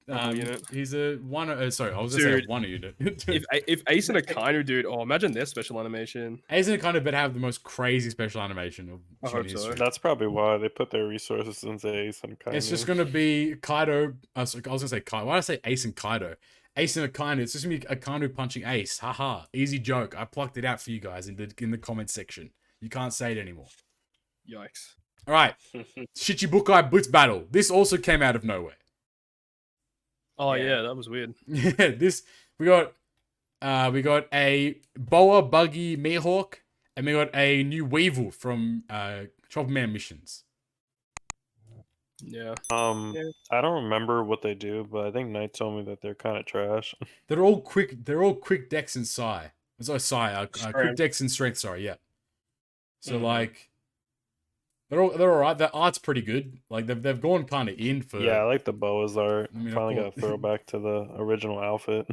unit. He's a one. Sorry, I was gonna say one unit. if Ace and Akainu, dude, imagine their special animation. Ace and Akainu better have the most crazy special animation of I hope so. That's probably why they put their resources into Ace and Akainu. It's just gonna be Kaido. I was gonna say Kaido. Why did I say Ace and Kaido? Ace and Akainu. It's just gonna be Akainu punching Ace. Haha. Easy joke. I plucked it out for you guys in the comment section. You can't say it anymore. Yikes. All right, Shichibukai Blitz Battle. This also came out of nowhere. Oh Yeah. yeah, that was weird. Yeah, this we got a Boa Buggy Mihawk, and we got a new Weevil from Chopper Man Missions. Yeah. Yeah. I don't remember what they do, but I think Knight told me that they're kind of trash. They're all quick. They're all quick Dex and Psi. Sorry, Psi. Quick Strength. Dex and Strength. Sorry, yeah. So Mhm. like, they're all right. The art's pretty good. Like they've gone kind of in for. Yeah, I like the boas art. I mean, of Finally got course. a throwback to the original outfit.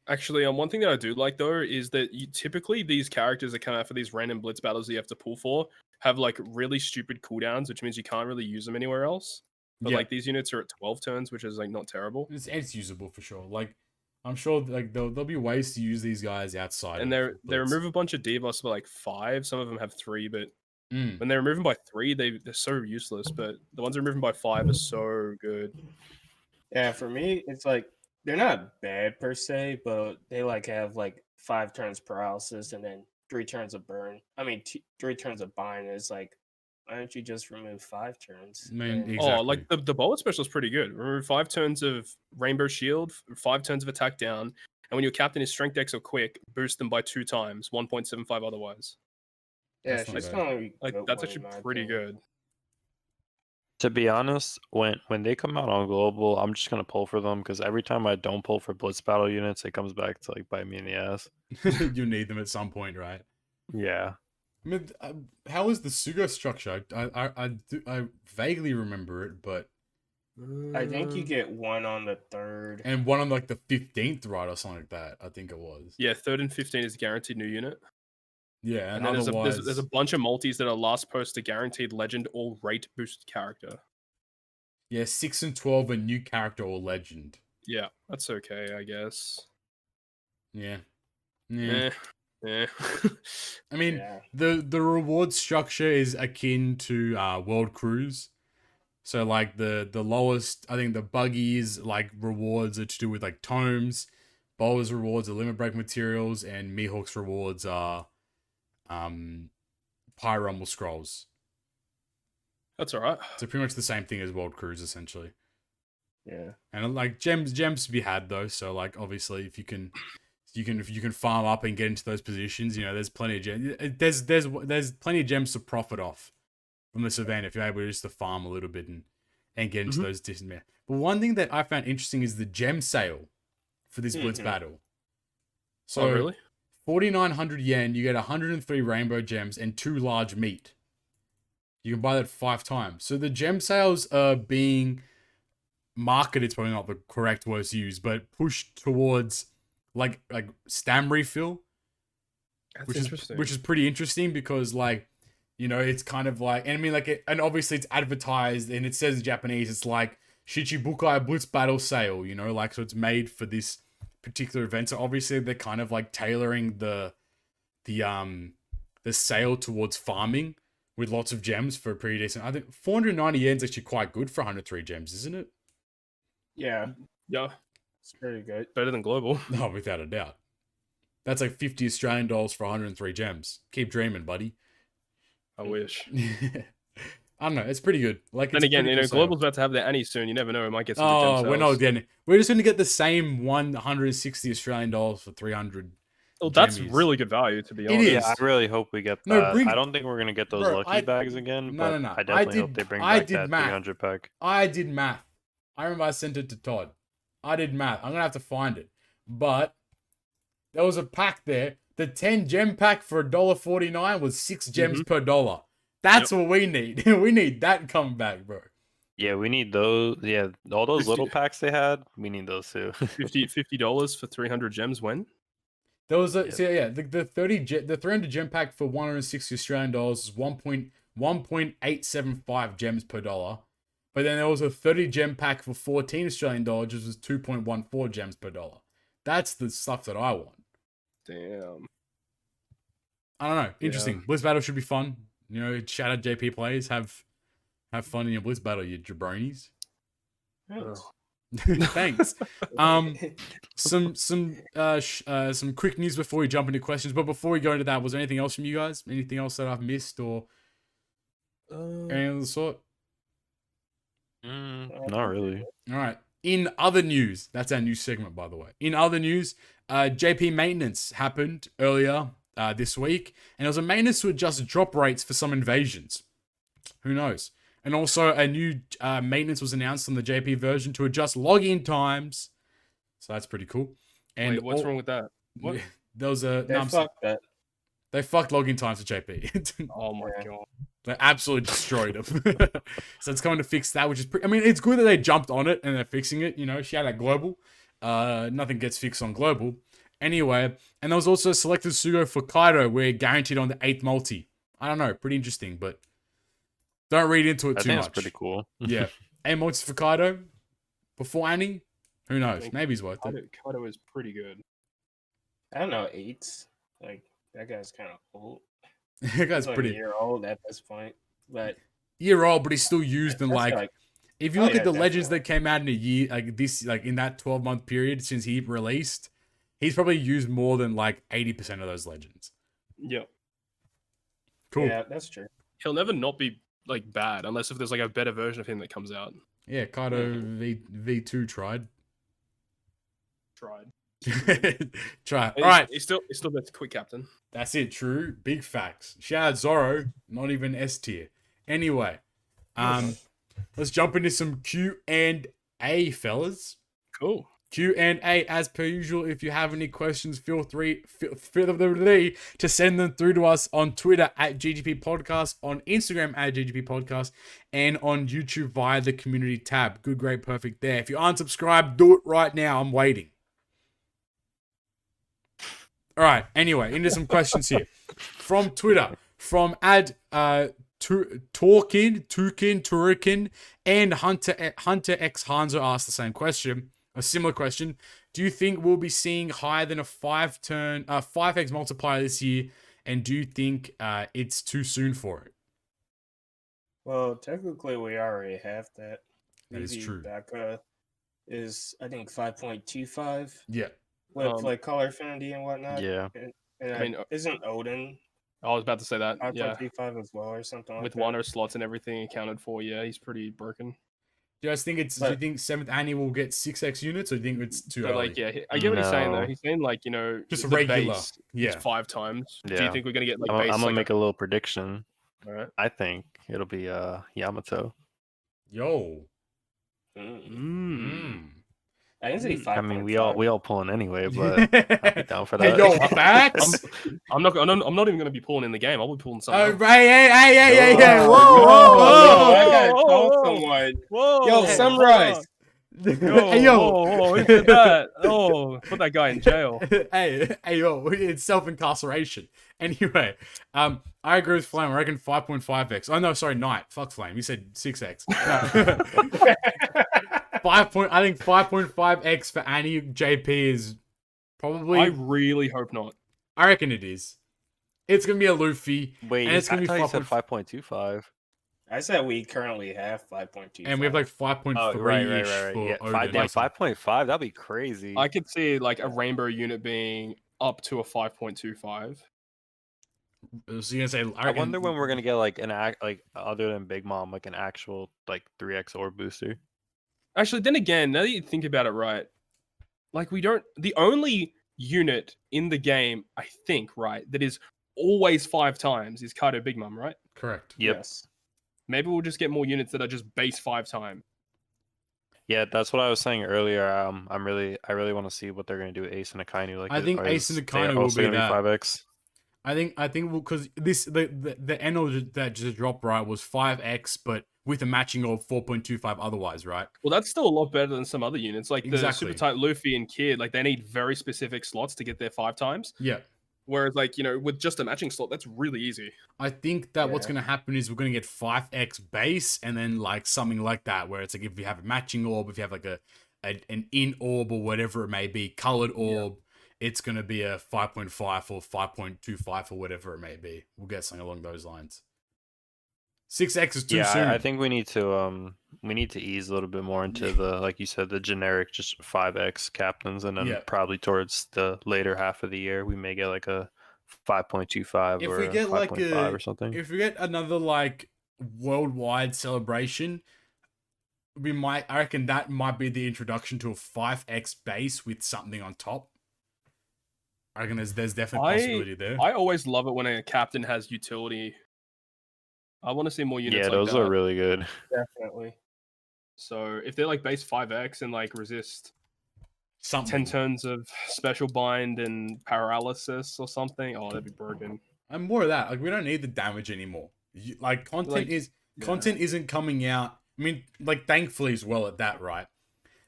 Actually, one thing that I do like though is that typically these characters that come out for these random blitz battles that you have to pull for have like really stupid cooldowns, which means you can't really use them anywhere else. But Yeah. like these units are at 12 turns, which is like not terrible. It's usable for sure. Like I'm sure like there'll be ways to use these guys outside. And of they Blitz. remove a bunch of debuffs for like 5. Some of them have 3, but Mm. when they remove them by 3, they're so useless. But the ones that remove them by 5 are so good. Yeah, for me, it's like they're not bad per se, but they like have like 5 turns paralysis and then 3 turns of burn. I mean, 3 turns of bind. It's like, why don't you just remove 5 turns? I mean, And- exactly. Oh, like the bullet special is pretty good. Remove 5 turns of Rainbow Shield, 5 turns of attack down, and when your captain is Strength Dex or Quick, boost them by 2 times, 1.75 otherwise. yeah, That's not she's bad. going Like that's actually pretty good. To be honest, when they come out on global, I'm just gonna pull for them because every time I don't pull for blitz battle units, it comes back to like bite me in the ass. You need them at some point, right? Yeah. I mean, how is the Sugo structure? I vaguely remember it, but I think you get 1 on the 3rd. and one on like the 15th, right, or something like that. I think it was. Yeah, 3rd and 15 is a guaranteed new unit. Yeah, And and then otherwise, there's a bunch of multis that are last post to guaranteed legend or rate boosted character. yeah, 6 and 12 a new character or legend. Yeah, that's okay, I guess. Yeah, yeah. Eh. I mean, Yeah. the reward structure is akin to World Cruise. So like the lowest, I think the buggies like rewards are to do with like tomes, Boa's rewards are limit break materials, and Mihawk's rewards are Pyrumble scrolls. That's alright. So pretty much the same thing as World Cruise essentially. Yeah. And like gems to be had though. So like obviously if you can farm up and get into those positions, you know, there's plenty of gems. There's plenty of gems to profit off from this event if you're able just to farm a little bit and get into those distant. But one thing that I found interesting is the gem sale for this Blitz Mhm. battle. So Oh really? 4,900 yen, you get 103 rainbow gems and 2 large meat. You can buy that 5 times. So the gem sales are being marketed, it's probably not the correct word to use, but pushed towards like stam refill, That's which interesting. is pretty interesting because like, you know, it's kind of like, and I mean like and obviously it's advertised and it says in Japanese, it's like Shichibukai Blitz Battle Sale, you know, like so it's made for this particular event. So obviously they're kind of like tailoring the sale towards farming with lots of gems for a pretty decent. I think 490 yen is actually quite good for 103 gems, isn't it? Yeah. Yeah, It's pretty good. better than global. No, without a doubt. That's like 50 Australian dollars for 103 gems. Keep dreaming, buddy. I wish. I don't know. It's pretty good. Like, Then it's a again, pretty you know, cool sale. global's about to have their Annie soon. You never know. It might get some good Oh, gem we're not sales. getting it. We're just going to get the same 160 Australian dollars for 300. Well, that's Gemmies. really good value, to be It honest. is. Yeah, I really hope we get No, that. bring- I don't think we're gonna get those Bro, lucky bags again, No, but no. I definitely hope did- they bring I back did that math. 300 pack. I did math. I remember I sent it to Todd. I did math. I'm going to have to find it. But there was a pack there. The 10 gem pack for $1.49 was 6 gems per dollar. That's what we need. We need that coming back, bro. Yeah, we need those. Yeah, all those little packs they had, we need those too. $50 for 300 gems when? There was a Yep. so yeah, the 300 gem pack for 160 Australian dollars is 1.875 gems per dollar. But then there was a 30 gem pack for 14 Australian dollars, which was 2.14 gems per dollar. That's the stuff that I want. Damn. I don't know. Interesting. Blitz battle should be fun. You know, shout out JP players. Have fun in your Blitz battle, you jabronis. Thanks. Some quick news before we jump into questions. But before we go into that, was there anything else from you guys? Anything else that I've missed or Any of the sort? Not really. All right. In other news, that's our new segment, by the way. In other news, JP maintenance happened earlier this week, and it was a maintenance to adjust drop rates for some invasions. Who knows? And also, a new maintenance was announced on the JP version to adjust login times. So that's pretty cool. And Wait, what's wrong with that? What? There was a They fucked that. they fucked login times for JP. Oh my Yeah. god. They absolutely destroyed him. So it's coming to fix that, which is pretty. I mean, it's good that they jumped on it and they're fixing it. You know, shout out Global. Nothing gets fixed on Global. Anyway, and there was also a selected Sugo for Kaido, where guaranteed on the 8th multi. I don't know, pretty interesting, but don't read into it I too think much. it's pretty cool. Yeah, 8 multis for Kaido before Annie. Who knows? think Maybe he's worth it. Kaido is pretty good. I don't know, 8s. Like that guy's kind of old. That guy's He's like a pretty year old at this point, but year old, but he's still used in that's like. If you Oh, look yeah, at the legends definitely. that came out in a year, like this, like in that 12-month period since he released, he's probably used more than like 80% of those legends. Yeah. Cool. yeah, that's true. He'll never not be like bad unless if there's like a better version of him that comes out. Yeah, Kaido V2 tried. Tried. Try. All He's- right, He's still the quick captain. that's it. True. Big facts. Shout out Zoro, not even S tier. Anyway, let's jump into some Q and A, fellas. Cool. Q&A as per usual. If you have any questions, feel free to send them through to us on Twitter at GGP Podcast, on Instagram at GGP Podcast, and on YouTube via the community tab. Good, great, perfect there. If you aren't subscribed, do it right now. I'm waiting. All right. Anyway, into some questions here from Twitter, from Tukin, and Hunter X Hanzo asked the same question. A similar question. Do you think we'll be seeing higher than a 5x multiplier this year? And do you think it's too soon for it? Well, technically, we already have that. That is Easy true. Baka is, I think, 5.25 Yeah. with like color affinity and whatnot. Yeah. And I mean, isn't Odin I was about to say that. Yeah. 5.25 as well or something like With that? Wano slots and everything accounted for, yeah, he's pretty broken. Do you guys think do you think 7th Annie will get 6x units, or do you think it's too But early? like, yeah, I get what he's saying though. No. He's saying like, Just the regular. base Yeah. is 5 times. Do Yeah. you think we're gonna get like I'm base? gonna like make a little prediction. all right. I think it'll be Yamato. Yo. Mm. I can say 5. I mean, we all pulling anyway, but I'll be down for that. Hey, yo, facts. I'm not even gonna be pulling in the game. I'll be pulling something. Oh, else. right, hey, Oh, whoa, whoa, I gotta whoa, call whoa. someone. Whoa, Yo, Sunrise. Hey, yo. whoa, who did that? Oh, put that guy in jail. hey, yo, it's self-incarceration. Anyway, I agree with Flame. I reckon 5.5x. Oh, no, sorry, Knight. Fuck Flame. You said 6x. No. I think 5.5x for Annie JP is probably... I really hope not. I reckon it is. It's going to be a Luffy. Wait, And it's I gonna be thought you said 5.5. 5.25. I said we currently have 5.25. And we have like 5.3-ish Oh, right. for Yeah, Odin. 5.5. That'd be crazy. I could see like a rainbow unit being up to a 5.25. So you're gonna say? I wonder when we're gonna get like other than Big Mom, like an actual like 3x orb booster. Actually, then again, now that you think about it, right? Like the only unit in the game, I think, right, that is always 5 times is Kaido Big Mom, right? Correct. Yep. Yes. Maybe we'll just get more units that are just base 5 time. Yeah, that's what I was saying earlier. I really want to see what they're gonna do with Ace and Akainu. Like, I think are Ace and they Akainu will also be gonna that. 5x. I think because the end that just dropped right was 5x, but with a matching of 4.25 otherwise, right? Well, that's still a lot better than some other units. Like the Exactly. Super Tight Luffy and Kid, like they need very specific slots to get their 5 times. Yeah. Whereas, like, with just a matching slot, that's really easy. I think that what's Yeah. going to happen is we're going to get 5x base and then like something like that, where it's like if you have a matching orb, if you have like an in orb or whatever it may be, colored orb, it's going to be a 5.5 or 5.25 or whatever it may be. We'll get something along those lines. 6x is too soon. I think we need to ease a little bit more into the, like you said, the generic just 5x captains, and then Yeah. probably towards the later half of the year we may get like a 5.25 If or we a get like 5.5 or something. If we get another like worldwide celebration, I reckon that might be the introduction to a 5x base with something on top. I reckon there's definitely a possibility there. I always love it when a captain has utility. I want to see more units Yeah, like those that. are really good. Definitely. So if they're like base 5x and like resist 10 Something. turns of special bind and paralysis or something, oh, that'd be broken. And more of that. Like, we don't need the damage anymore. Content isn't coming out. I mean, like, thankfully as well at that, right?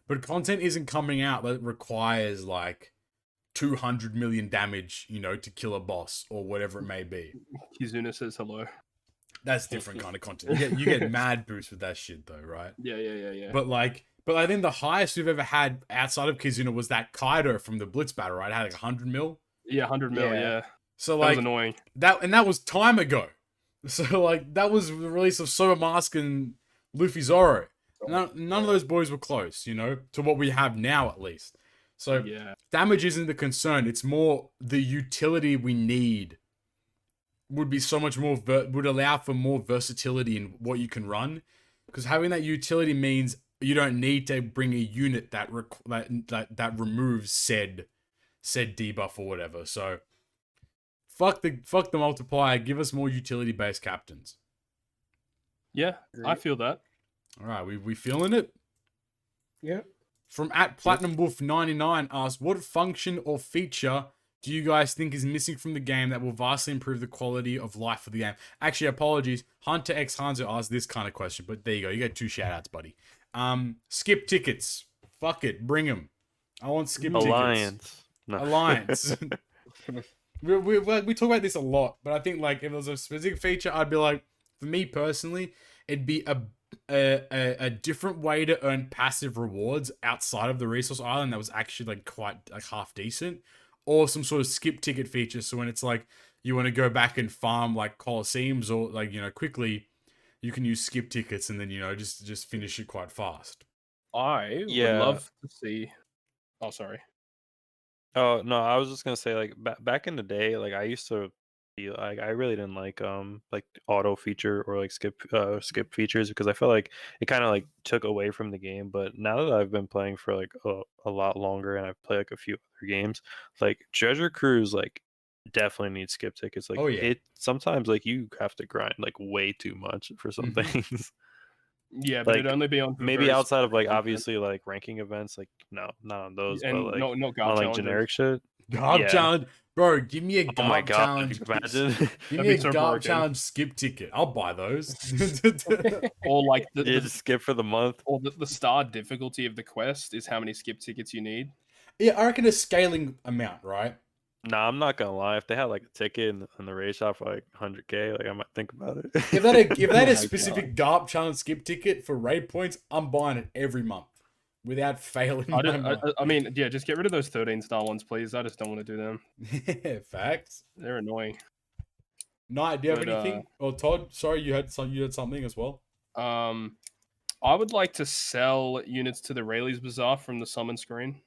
But content isn't coming out that requires like 200 million damage, to kill a boss or whatever it may be. Kizuna says hello. That's different kind of content. You get mad boost with that shit though, right? Yeah. But I think the highest we've ever had outside of Kizuna was that Kaido from the Blitz battle, right? It had like 100 mil. Yeah, 100 mil, yeah. So That was like annoying. that was time ago. So like that was the release of Soba Mask and Luffy Zoro. None of those boys were close, to what we have now at least. So Yeah. damage isn't the concern. It's more the utility we need would be so much more would allow for more versatility in what you can run, because having that utility means you don't need to bring a unit that removes said debuff or whatever. So fuck the multiplier. Give us more utility based captains. Yeah, I feel that. All right, we feeling it. Yeah. From @PlatinumWolf99 asks, what function or feature do you guys think is missing from the game that will vastly improve the quality of life of the game? Actually, apologies. Hunter X Hanzo asked this kind of question, but there you go. You got 2 shout-outs, buddy. Skip tickets. Fuck it. Bring them. I want skip tickets. Alliance. We talk about this a lot, but I think like if there was a specific feature, I'd be like, for me personally, it'd be a different way to earn passive rewards outside of the resource island that was actually like quite like half decent, or some sort of skip ticket feature. So when it's like you want to go back and farm like Colosseums or like quickly, you can use skip tickets and then just finish it quite fast. I would love to see. Oh, sorry. Oh no, I was just gonna say like back in the day, like I used to be like I really didn't like auto feature or like skip features because I felt like it kind of like took away from the game. But now that I've been playing for like a lot longer and I've played like a few other games, like Treasure Cruise like definitely needs skip tickets. Like it sometimes like you have to grind like way too much for some things. Yeah, but like, it'd only be on maybe outside of like obviously like ranking events, like no, not on those, and but like no on Garb like generic shit. Garb challenge, bro. Give me a Oh my Garb god! challenge. Imagine. Give me a Garb challenge skip ticket. I'll buy those. Or like just skip for the month. Or the star difficulty of the quest is how many skip tickets you need. Yeah, I reckon a scaling amount, right? Nah, I'm not gonna lie. If they had like a ticket in the raid shop for like 100K, like I might think about it. If they had a specific Garb challenge skip ticket for raid points, I'm buying it every month without failing. I mean, yeah, just get rid of those 13-star ones, please. I just don't want to do them. Facts. They're annoying. Knight, do you have anything? Or Todd, sorry, you had something as well. I would like to sell units to the Rayleigh's Bazaar from the summon screen.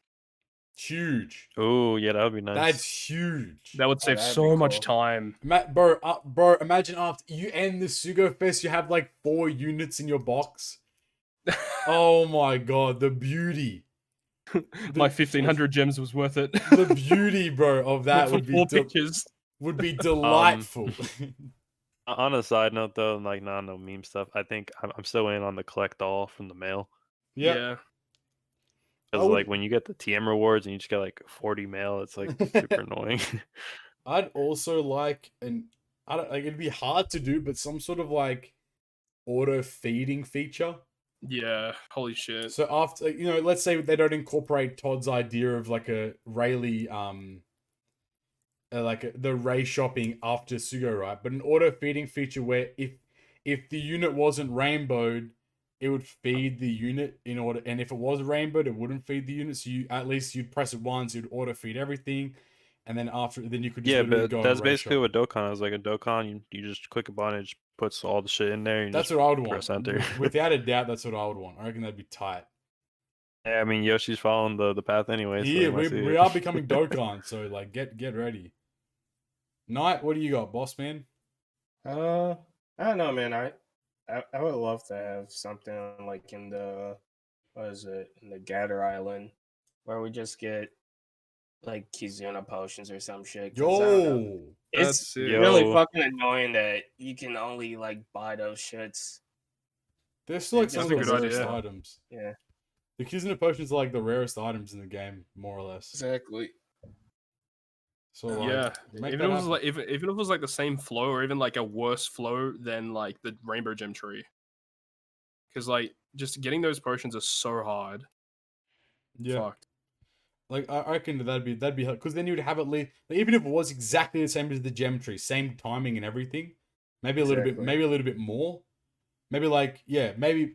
Huge. Oh yeah, that would be nice. That's huge. That would save so much time. Bro, imagine after you end the Sugo Fest, you have like 4 units in your box. Oh my god, the beauty. My 1500 gems was worth it. The beauty, bro, of that would be delightful. On a side note though, like no meme stuff, I think I'm still in on the collect all from the mail. Yeah. Because like when you get the TM rewards and you just get like 40 mail, it's like super annoying. I'd also like it'd be hard to do, but some sort of like auto feeding feature. Yeah, holy shit. So after let's say they don't incorporate Todd's idea of like a Rayleigh the Ray shopping after Sugo, right? But an auto feeding feature where if the unit wasn't rainbowed, it would feed the unit in order, and if it was rainbowed, it wouldn't feed the unit. So you'd press it once, you'd auto feed everything, and then you could just but go that's basically what Dokkan is. Like a Dokkan, you just click a button, it just puts all the shit in there. And that's what I would want. Press enter. Without a doubt, that's what I would want. I reckon that'd be tight. Yeah, I mean Yoshi's following the path anyway. Yeah, we are becoming Dokkan, so like get ready. Knight, what do you got, boss man? I don't know, man. I would love to have something like in the what is it in the Gather Island where we just get like Kizuna potions or some shit. 'Cause I don't know. Yo, That's It's sick. really Yo. fucking annoying that you can only like buy those shits. they're still like That's some a of the good rarest idea. items. Yeah, The Kizuna potions are like the rarest items in the game, more or less. exactly. So like, Yeah, make even that if it was happen. like even if it was like the same flow or even like a worse flow than like the Rainbow Gem tree, because like just getting those potions are so hard. Yeah. Fucked. Like I reckon that'd be because then you'd have at least like, even if it was exactly the same as the gem tree, same timing and everything, maybe a little bit, Exactly. maybe a little bit more, maybe like yeah, maybe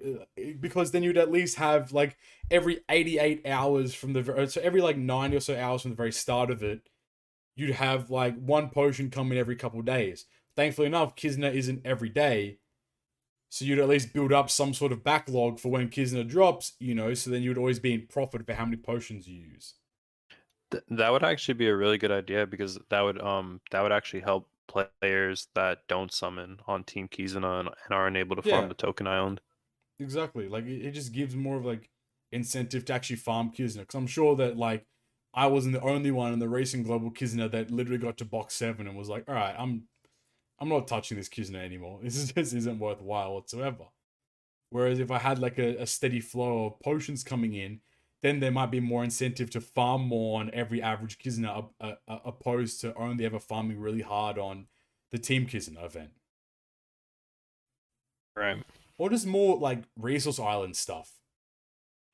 because then you'd at least have like every 88 hours from so every like 90 or so hours from the very start of it, you'd have like one potion coming every couple of days. Thankfully enough, Kizna isn't every day. So you'd at least build up some sort of backlog for when Kizna drops, you know, so then you'd always be in profit for how many potions you use. That would actually be a really good idea because that would actually help players that don't summon on Team Kizuna and aren't able to farm Yeah. the token island. Exactly. Like it just gives more of like incentive to actually farm Kizna. Because I'm sure that like I wasn't the only one in the recent global Kizna that literally got to box 7 and was like, all right, I'm not touching this Kizna anymore. This isn't worthwhile whatsoever. Whereas if I had like a steady flow of potions coming in, then there might be more incentive to farm more on every average Kizna opposed to only ever farming really hard on the Team Kizna event. Right. Or just more like resource island stuff.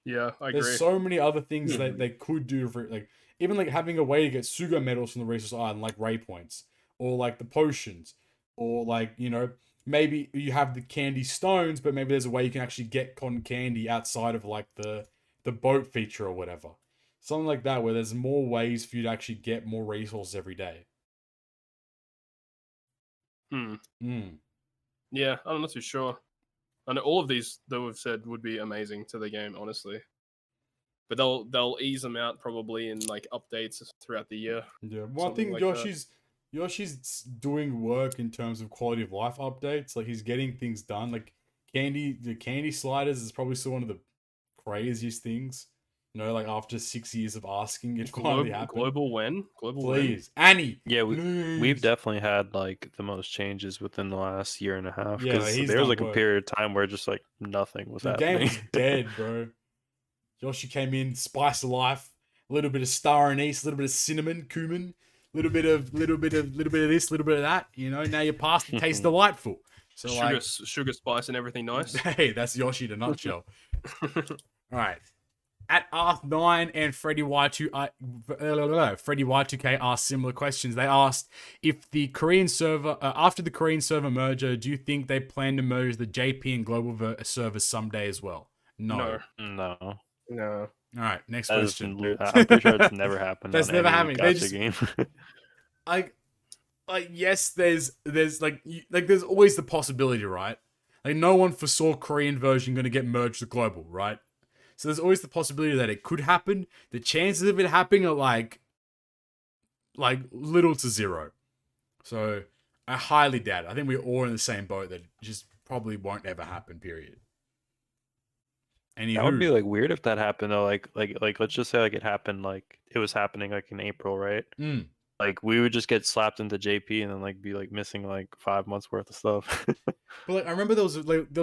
Yeah, I There's agree. so many other things that Mhm. they could do for like even like having a way to get Sugo medals from the resource island, like Ray points, or like the potions, or like you know maybe you have the candy stones, but maybe there's a way you can actually get cotton candy outside of like the boat feature or whatever, something like that, where there's more ways for you to actually get more resources every day. Hmm. Mm. Yeah, I'm not too sure. I know all of these that we've said would be amazing to the game, honestly. But they'll ease them out probably in like updates throughout the year. Yeah, well, I Something think like that. Yoshi's doing work in terms of quality of life updates. Like he's getting things done. Like the candy sliders is probably still one of the craziest things. You know, like after 6 years of asking, it finally happened. Global when? Global Please, Annie. Yeah, we've please. definitely had like the most changes within the last year and a half Yeah, because he's there was done like a work. period of time where just like nothing was The game happening. was dead, bro. Yoshi came in, spice of life, a little bit of star anise, a little bit of cinnamon, cumin, little bit of this, little bit of that. You know, now you're past the taste delightful. So sugar, like, sugar spice and everything nice. hey, that's Yoshi in a nutshell. All right. At Arth9 and Freddy Y2K asked similar questions. They asked if the Korean server, after the Korean server merger, do you think they plan to merge the JP and global servers someday as well? No. No, No. All right, next that is, question. I'm pretty sure it's never happened That's on never any happening. They gacha just game. like yes, there's like there's always the possibility, right? Like no one foresaw Korean version going to get merged with global, right? So there's always the possibility that it could happen. The chances of it happening are like little to zero. So I highly doubt it. I think we're all in the same boat that it just probably won't ever happen. Period. That would be Anywho, like weird if that happened though. Like let's just say like it happened like it was happening like in April, right? mm. Like we would just get slapped into JP and then like be like missing like 5 months worth of stuff. But like, I remember there was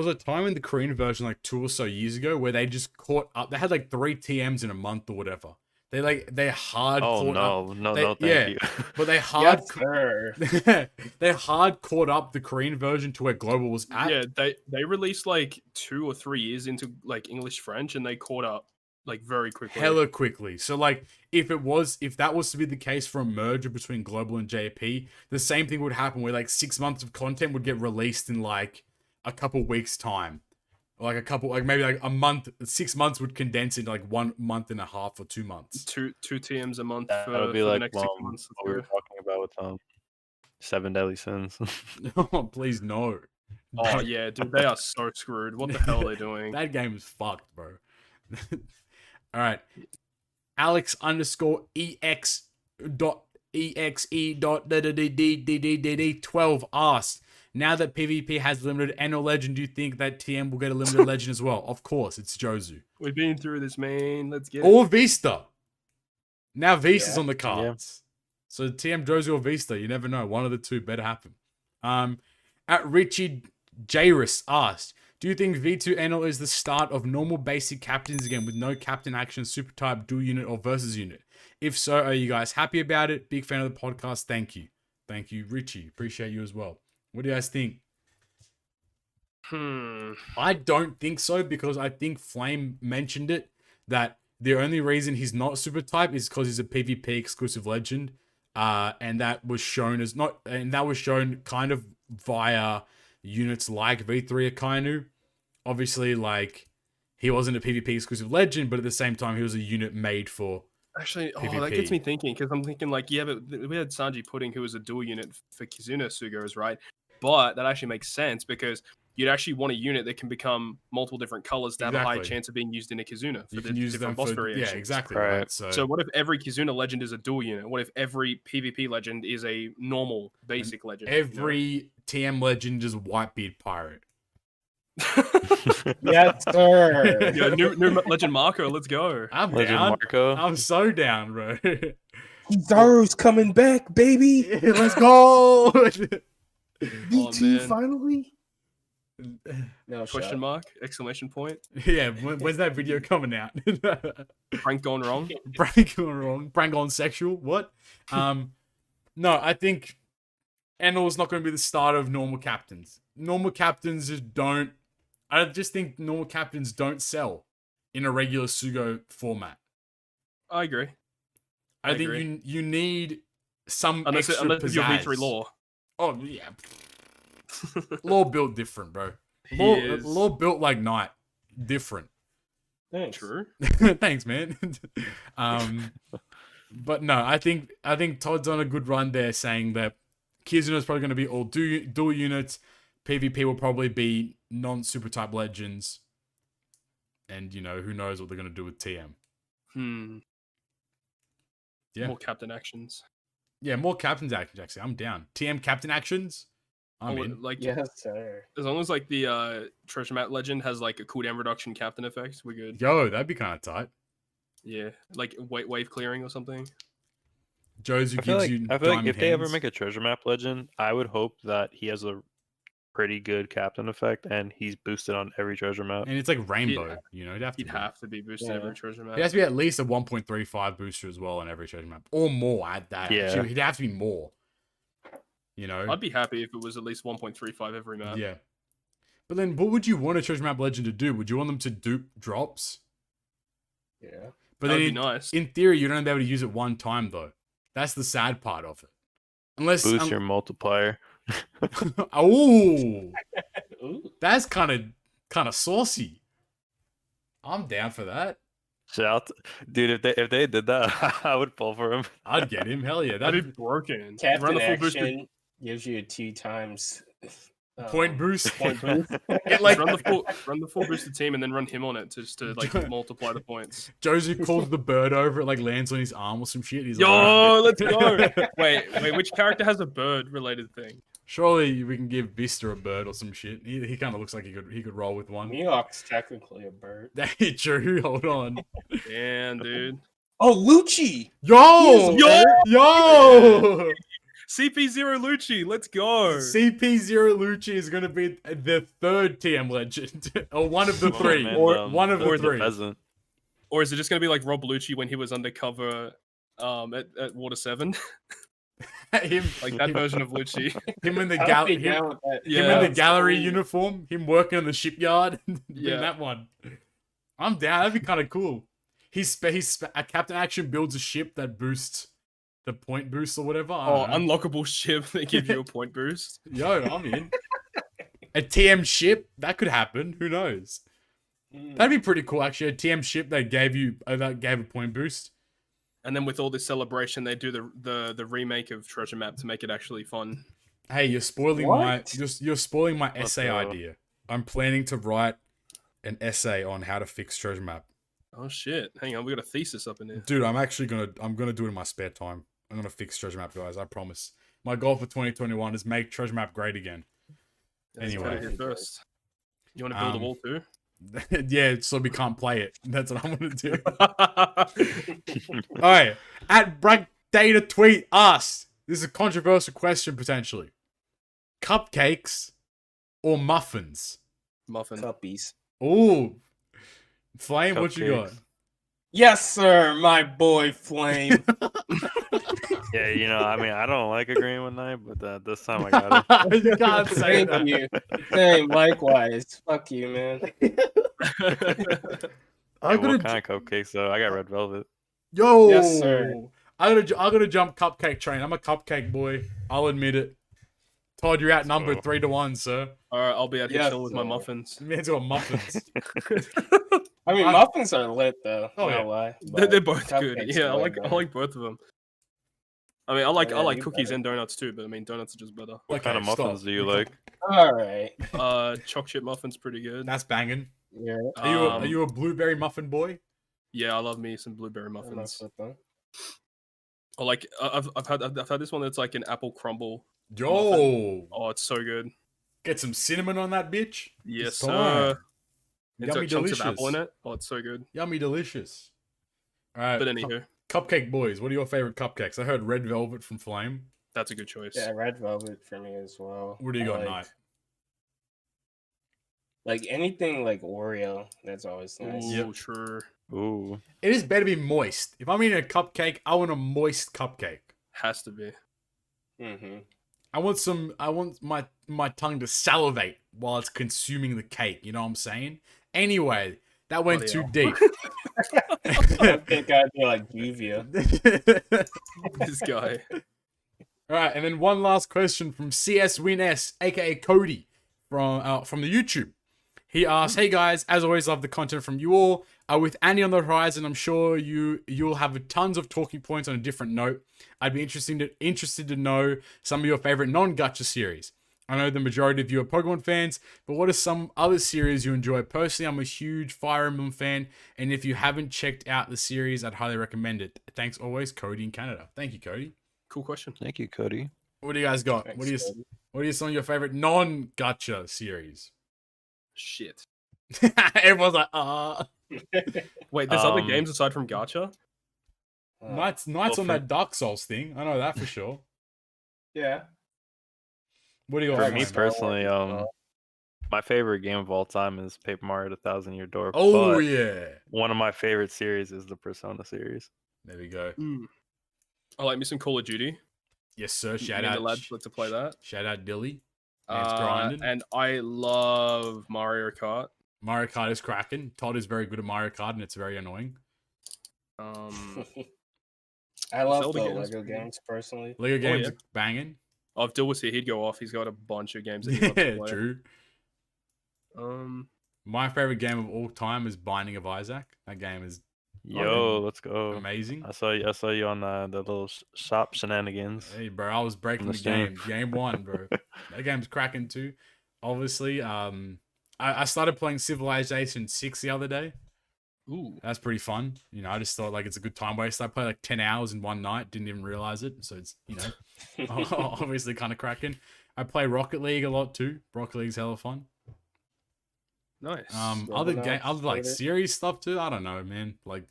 a time in the Korean version like 2 or so years ago where they just caught up. They had like 3 TMs in a month or whatever. They hard Oh caught up. no, thank Yeah, you. but they hard Yes, sir. they hard caught up the Korean version to where global was at. Yeah, they released like 2 or 3 years into like English French, and they caught up like very quickly. Hella quickly. So like if that was to be the case for a merger between global and JP, the same thing would happen where like 6 months of content would get released in like a couple weeks time. Or like a couple like maybe like a month, 6 months would condense into like 1.5 months or 2 months. Two TMs a month That for, would be for the like next 6 months. what we were talking about with Seven Deadly Sins. Oh, please no. Oh yeah, dude, they are so screwed. What the hell are they doing? That game is fucked, bro. All right. Alex underscore EX dot EXE dot 12 asked, Now that PvP has limited Enel Legend, do you think that TM will get a limited legend as well? Of course, it's Jozu. We've been through this, man. Let's get it. Or Vista. Now Vista's Yeah. on the cards. So TM Jozu or Vista, you never know. One of the two better happen. At Richie Jairus asked, do you think V2 Enel is the start of normal basic captains again with no captain action, super type, dual unit, or versus unit? If so, are you guys happy about it? Big fan of the podcast. Thank you. Thank you, Richie. Appreciate you as well. What do you guys think? I don't think so because I think Flame mentioned it that the only reason he's not super type is because he's a PvP exclusive legend. And that was shown kind of via units like V3 Akainu. Obviously, like, he wasn't a PvP exclusive legend, but at the same time, he was a unit made for Actually, that PvP. gets me thinking because I'm thinking like, yeah, but we had Sanji Pudding who was a dual unit for Kizuna Sugos, right? But that actually makes sense because you'd actually want a unit that can become multiple different colors to have a high Exactly. chance of being used in a Kizuna for you the can use them different boss for variations. yeah, exactly Right. right. So what if every Kizuna legend is a dual unit? What if every PvP legend is a normal basic legend? every TM legend is Whitebeard Pirate. Yes, sir. Yeah, new legend Marco, let's go. I'm Legend down. Marco. I'm so down, bro. Kizaru's coming back, baby. Let's go. V2 man. finally. No Question shot. mark? Exclamation point. Yeah, when's that video coming out? Prank gone wrong. Prank gone wrong. Prank gone sexual. What? No, I think Enel's not going to be the start of normal captains. Normal captains just don't. I just think normal captains don't sell in a regular Sugo format. I agree. I think agree. you need some Unless extra you're pizzazz. V3 Law. Oh yeah, Law built different, bro. He Law, is. Law built like Knight, different. Thanks. True. Thanks, man. But no, I think Todd's on a good run there, saying that Kizuna is probably going to be all dual units. PvP will probably be non-super type legends, and who knows what they're going to do with TM. Yeah. More captain actions. Yeah, more captains actions. Actually, I'm down. TM captain actions. I'm Oh, in. like Yes, sir. as long as like the treasure map legend has like a cooldown reduction captain effect, we're good. Yo, that'd be kind of tight. Yeah, like wave clearing or something. Jozu I feel gives like, you. I feel like diamond if they ever hands. make a treasure map legend, I would hope that he has a pretty good captain effect and he's boosted on every treasure map. and it's like rainbow. It'd have to. You'd be. have to be boosted Yeah. every treasure map. It has to be at least a 1.35 booster as well on every treasure map, or more at that. Yeah. Actually, it'd have to be more. I'd be happy if it was at least 1.35 every map. Yeah. But then, what would you want a treasure map legend to do? Would you want them to dupe drops? Yeah. But That'd then, be nice. in theory, you don't be able to use it one time though. That's the sad part of it. Unless, Boost your multiplier. oh, Ooh. that's kind of saucy. I'm down for that. Shout, dude! If they did that, I would pull for him. I'd get him. Hell yeah, That'd that be broken. Captain Run the full booster. action gives you a 2 times point boost. Point boost. Get like run the full booster team and then run him on it just to like multiply the points. Jozu calls the bird over, it like lands on his arm or some shit. He's Yo, like, let's go. Wait, which character has a bird related thing? surely we can give Vista a bird or some shit. He kind of looks like he could roll with one. Mihawk's technically a bird. That ain't true. Hold on. Damn, dude. Oh, Lucci! Yo, Yo! yo. CP0 Lucci, let's go. CP0 Lucci is gonna be the third TM legend, or one of the Oh, three. man, one of the or three. peasant. Or is it just gonna be like Rob Lucci when he was undercover at Water 7? him, Like that version of Lucci. him in the I'll be gallery. down with that. Him in Yeah. the gallery uniform, him working in the shipyard. Yeah, Yeah. that one. I'm down. That'd be kind of cool. A Captain Action builds a ship that boosts the point boost or whatever. I Oh, don't know. unlockable ship that give you a point boost. Yo, I'm in. A TM ship that could happen. Who knows? Mm. That'd be pretty cool. Actually, a TM ship that gave a point boost. And then with all this celebration, they do the remake of Treasure Map to make it actually fun. Hey, you're spoiling What? you're spoiling my What essay the- idea. I'm planning to write an essay on how to fix Treasure Map. Oh shit! Hang on, we got a thesis up in there. Dude, I'm gonna do it in my spare time. I'm gonna fix Treasure Map, guys. I promise. My goal for 2021 is make Treasure Map great again. Anyway. Here first. You want to build a wall too? Yeah, so we can't play it. That's what I'm gonna do. All right, at Bragg Data tweet us. This is a controversial question potentially. Cupcakes or muffins? Muffin. Cuppies. Ooh, Flame, what you got? Cupcakes. Yes, sir, my boy Flame. Yeah, you know, I mean, I don't like agreeing with Knight, but this time I got it. You can't say Thank that. you. Same, likewise. Fuck you, man. I'm What gonna kind of cupcakes though? I got red velvet. yo. Yes, sir. I'm gonna jump cupcake train. I'm a cupcake boy. I'll admit it. Todd, you're outnumbered So- 3-1, sir. All right, I'll be out here Yes, chilling with my sir. muffins. Man's got muffins. I mean, I- muffins are lit though. Oh, No yeah. lie. They're but both good. cupcakes Yeah, are I way like better. both of them. I mean, I like Yeah, you cookies better. and donuts too, but I mean, donuts are just better. What kind of Okay, muffins stop. do you like? All right. Choc chip muffins pretty good. That's banging. Yeah. Are you a blueberry muffin boy? Yeah, I love me some blueberry I mess muffins. with them. Or like I've had this one that's like an apple crumble. Yo, Oh, it's so good. get some cinnamon on that bitch. Yes, It's sir. time. It's Yummy got chunks delicious. of apple in it. Oh, it's so good. Yummy delicious. All right, But anywho, cupcake boys. What are your favorite cupcakes? I heard red velvet from Flame. that's a good choice. Yeah, red velvet for me as well. What do you I got, like, Knight? Like anything like Oreo, that's always nice. Ooh, true. Ooh, It is better to be moist. If I'm eating a cupcake, I want a moist cupcake. Has to be. Mm-hmm. I want my tongue to salivate while it's consuming the cake. You know what I'm saying? Anyway, that went Bloody too hell. deep. I think I'd be like Juvia. This guy. All right, and then one last question from CSWinS, aka Cody, from the YouTube. He asks, "Hey guys, as always, love the content from you all. With Annie on the horizon, I'm sure you'll have tons of talking points on a different note. I'd be interested to know some of your favorite non-gacha series. I know the majority of you are Pokemon fans, but what are some other series you enjoy? Personally, I'm a huge Fire Emblem fan, and if you haven't checked out the series, I'd highly recommend it. Thanks always, Cody in Canada." Thank you, Cody. Cool question. thank you, Cody. What do you guys got? Thanks, What Cody. are some of your favorite non-gacha series? Shit. Everyone's like, Wait, there's other Um, games aside from Gacha? Knight's well, on that Dark Souls thing. I know that for sure. Yeah. What do you For got? me Flame? personally, well. my favorite game of all time is Paper Mario: The Thousand Year Door. Oh but yeah, one of my favorite series is the Persona series. there we go. I like me some Call of Duty. Yes, sir. Me Shout and the out, lads like to play that. shout out, Dilly. Man's grinding. And I love Mario Kart. Mario Kart is cracking. Todd is very good at Mario Kart, and it's very annoying. I love Zelda the games Lego pretty good. games personally. Lego games yeah. are banging. Oh, if Dill was here, he'd go off. He's got a bunch of games that he loves to Yeah, play. true. My favorite game of all time is Binding of Isaac. That game is Yo, let's go! amazing. I saw you on the little shop shenanigans. Hey, bro, I was breaking On the the game. stream. Game one, bro. That game's cracking too. Obviously, I started playing Civilization 6 the other day. Ooh. That's pretty fun. You know, I just thought like it's a good time waste. I played like 10 hours in one night, didn't even realize it. So it's, you know, obviously kind of cracking. I play Rocket League a lot too. Rocket League's hella fun. Nice. Other enough, game, other like played it. series stuff too. I don't know, man. Like,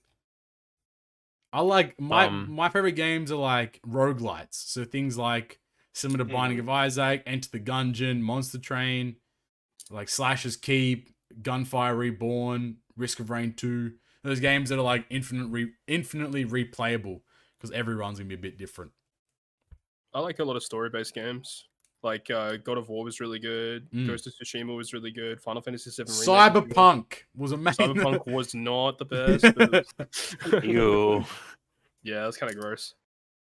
I like my favorite games are like roguelites. So things like similar to Binding of Isaac, Enter the Gungeon, Monster Train, like Slash's Keep, Gunfire Reborn, Risk of Rain 2. Those games that are like infinitely replayable because every run's gonna be a bit different. I like a lot of story-based games. Like God of War was really good. Mm. Ghost of Tsushima was really good. Final Fantasy VII Remake was good. Cyberpunk was amazing. Cyberpunk was not the best. But it was... Ew. Yeah, that's kind of gross.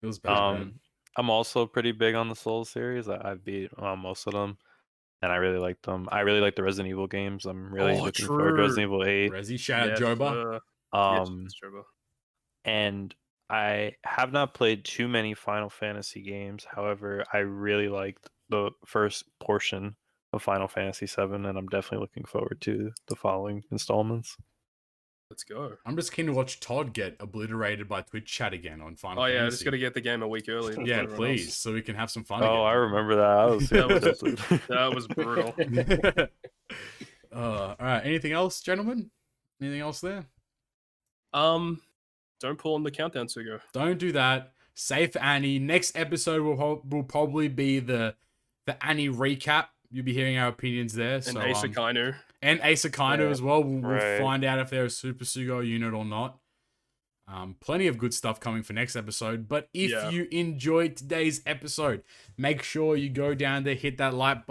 It was bad. man. I'm also pretty big on the Souls series. I've beat most of them, and I really like them. I really like the Resident Evil games. I'm really Oh, looking forward to true. Resident Evil 8. Resi, shout out Yes, Joba. yes, Um, it's Joba. and I have not played too many Final Fantasy games. However, I really liked the first portion of Final Fantasy VII, and I'm definitely looking forward to the following installments. Let's go. I'm just keen to watch Todd get obliterated by Twitch chat again on Final Oh yeah, I Fantasy. just got to get the game a week early. than Yeah, everyone please, else. so we can have some fun Oh, I remember that. I was That was brutal. again. All right. Anything else, gentlemen? Anything else there? Don't pull on the countdown, Sugo. Don't do that. Save Annie. Next episode will probably be the Annie recap. You'll be hearing our opinions there. And So, Asa Kainu. and Asa Kainu Yeah. as well. We'll Right. find out if they're a Super Sugo unit or not. Plenty of good stuff coming for next episode. But if Yeah. you enjoyed today's episode, make sure you go down there, hit that like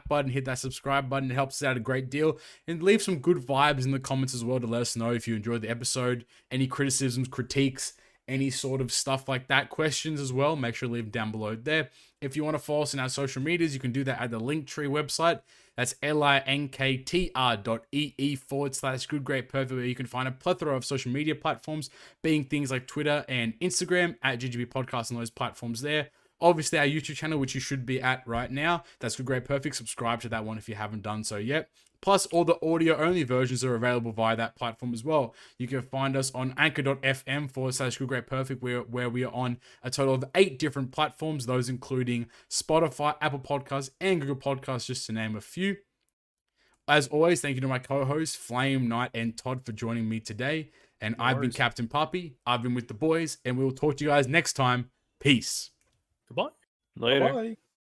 button, hit that subscribe button. It helps us out a great deal. And leave some good vibes in the comments as well to let us know if you enjoyed the episode. Any criticisms, critiques, any sort of stuff like that, questions as well. Make sure to leave them down below there. If you want to follow us in our social medias, you can do that at the Linktree website. That's linktr.ee/Good Great Perfect, where you can find a plethora of social media platforms, being things like Twitter and Instagram at GGB Podcast and those platforms there. Obviously, our YouTube channel, which you should be at right now, that's Good Great Perfect. Subscribe to that one if you haven't done so yet. Plus, all the audio-only versions are available via that platform as well. You can find us on anchor.fm/Good Great Perfect, where we are on a total of 8 different platforms, those including Spotify, Apple Podcasts, and Google Podcasts, just to name a few. As always, thank you to my co-hosts, Flame, Knight, and Todd for joining me today. And No I've been worries. Captain Puppy. I've been with the boys, and we will talk to you guys next time. Peace. Goodbye. Later. Bye.